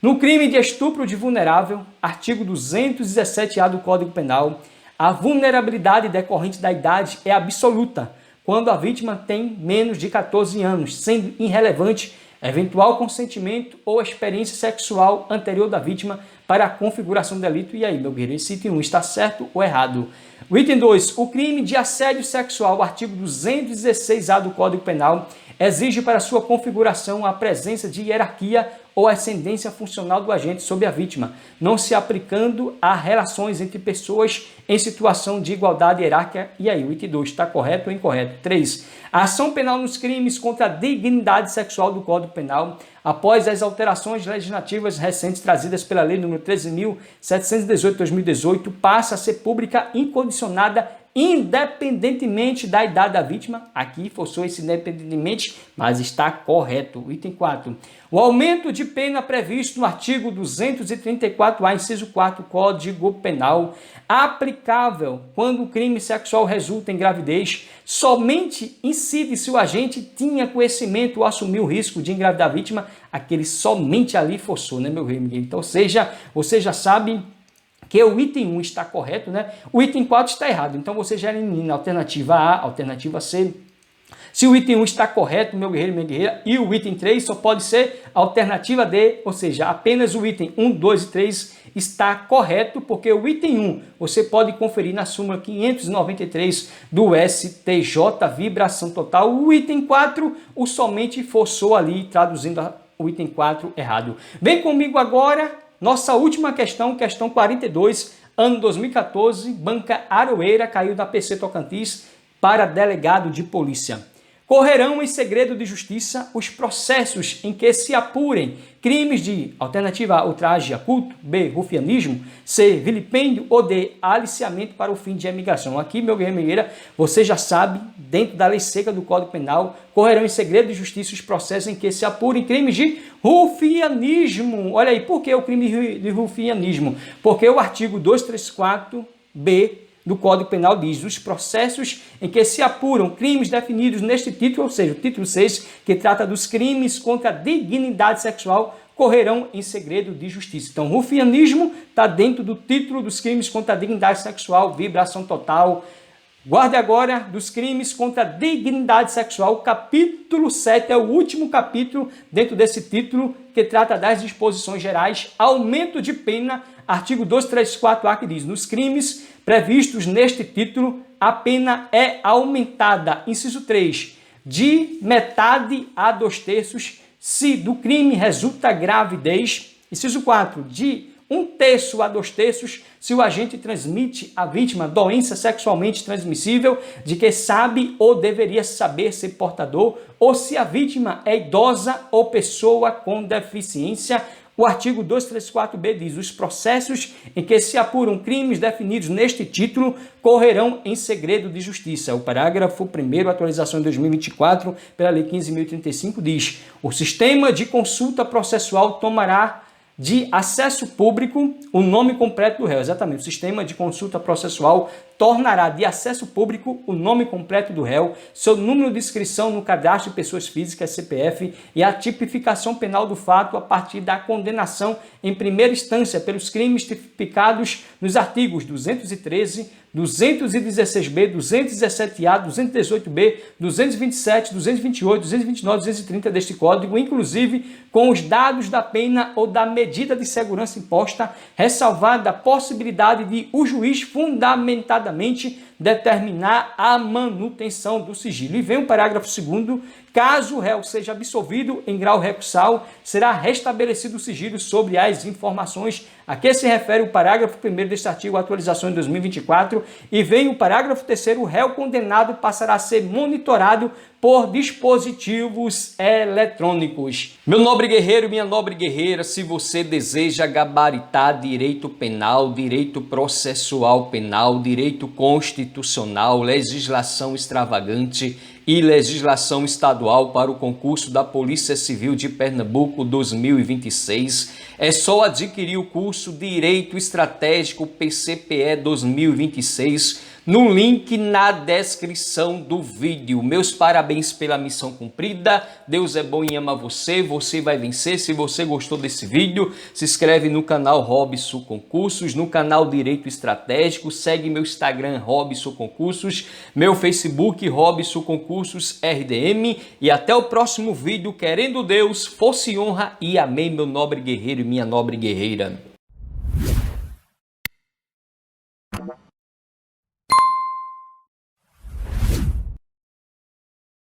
No crime de estupro de vulnerável, artigo 217-A do Código Penal, a vulnerabilidade decorrente da idade é absoluta, quando a vítima tem menos de 14 anos, sendo irrelevante eventual consentimento ou experiência sexual anterior da vítima para a configuração do delito. E aí, meu guerreiro, esse item 1 está certo ou errado? O item 2, o crime de assédio sexual, artigo 216-A do Código Penal, exige para sua configuração a presença de hierarquia ou ascendência funcional do agente sobre a vítima, não se aplicando a relações entre pessoas em situação de igualdade hierárquica. E aí, o item 2 está correto ou incorreto? 3. A ação penal nos crimes contra a dignidade sexual do Código Penal, após as alterações legislativas recentes trazidas pela Lei nº 13.718/2018, passa a ser pública incondicionada independentemente da idade da vítima. Aqui forçou esse independentemente, mas está correto. Item 4. O aumento de pena previsto no artigo 234-A, inciso 4, Código Penal, aplicável quando o crime sexual resulta em gravidez, somente incide se o agente tinha conhecimento ou assumiu o risco de engravidar a vítima. Aquele somente ali forçou, né, meu rei? Então, você já sabe que o item 1 está correto, né? O item 4 está errado. Então, você já elimina a alternativa A, a alternativa C. Se o item 1 está correto, meu guerreiro, minha guerreira, e o item 3 só pode ser a alternativa D, ou seja, apenas o item 1, 2 e 3 está correto, porque o item 1 você pode conferir na súmula 593 do STJ, vibração total. O item 4, o somente forçou ali, traduzindo o item 4 errado. Vem comigo agora, nossa última questão, questão 42, ano 2014, banca Aroeira caiu da PC Tocantins para delegado de polícia. Correrão em segredo de justiça os processos em que se apurem crimes de alternativa A, ultraje a culto, B, rufianismo, C, vilipêndio ou D, aliciamento para o fim de emigração. Aqui, meu guerreiro, você já sabe, dentro da lei seca do Código Penal, correrão em segredo de justiça os processos em que se apurem crimes de rufianismo. Olha aí, por que o crime de rufianismo? Porque o artigo 234-B do Código Penal diz: os processos em que se apuram crimes definidos neste título, ou seja, o título 6, que trata dos crimes contra a dignidade sexual, correrão em segredo de justiça. Então, rufianismo está dentro do título dos crimes contra a dignidade sexual, vibração total. Guarde agora dos crimes contra a dignidade sexual, capítulo 7, é o último capítulo dentro desse título, que trata das disposições gerais, aumento de pena, artigo 234-A, que diz: nos crimes previstos neste título, a pena é aumentada, inciso 3, de metade a 2/3, se do crime resulta gravidez, inciso 4, de 1/3 a 2/3, se o agente transmite à vítima doença sexualmente transmissível de que sabe ou deveria saber ser portador, ou se a vítima é idosa ou pessoa com deficiência. O artigo 234-B diz: os processos em que se apuram crimes definidos neste título correrão em segredo de justiça. O parágrafo 1º, atualização de 2024, pela Lei 15.035, diz: o sistema de consulta processual tomará de acesso público o nome completo do réu. Exatamente, o sistema de consulta processual tornará de acesso público o nome completo do réu, seu número de inscrição no cadastro de pessoas físicas, CPF, e a tipificação penal do fato a partir da condenação em primeira instância pelos crimes tipificados nos artigos 213, 216B, 217A, 218B, 227, 228, 229, 230 deste Código, inclusive com os dados da pena ou da medida de segurança imposta, ressalvada a possibilidade de o juiz fundamentadamente determinar a manutenção do sigilo. E vem o parágrafo 2º, caso o réu seja absolvido em grau recursal, será restabelecido o sigilo sobre as informações a que se refere o parágrafo 1º deste artigo, atualização em 2024, e vem o parágrafo 3º, o réu condenado passará a ser monitorado por dispositivos eletrônicos. Meu nobre guerreiro, minha nobre guerreira, se você deseja gabaritar direito penal, direito processual penal, direito constitucional, legislação extravagante e legislação estadual para o concurso da Polícia Civil de Pernambuco 2026, é só adquirir o curso Direito Estratégico PCPE 2026 no link na descrição do vídeo. Meus parabéns pela missão cumprida. Deus é bom e ama você. Você vai vencer. Se você gostou desse vídeo, se inscreve no canal Robson Concursos, no canal Direito Estratégico. Segue meu Instagram Robson Concursos, meu Facebook Robson Concursos RDM. E até o próximo vídeo. Querendo Deus, força e honra e amém, meu nobre guerreiro e minha nobre guerreira.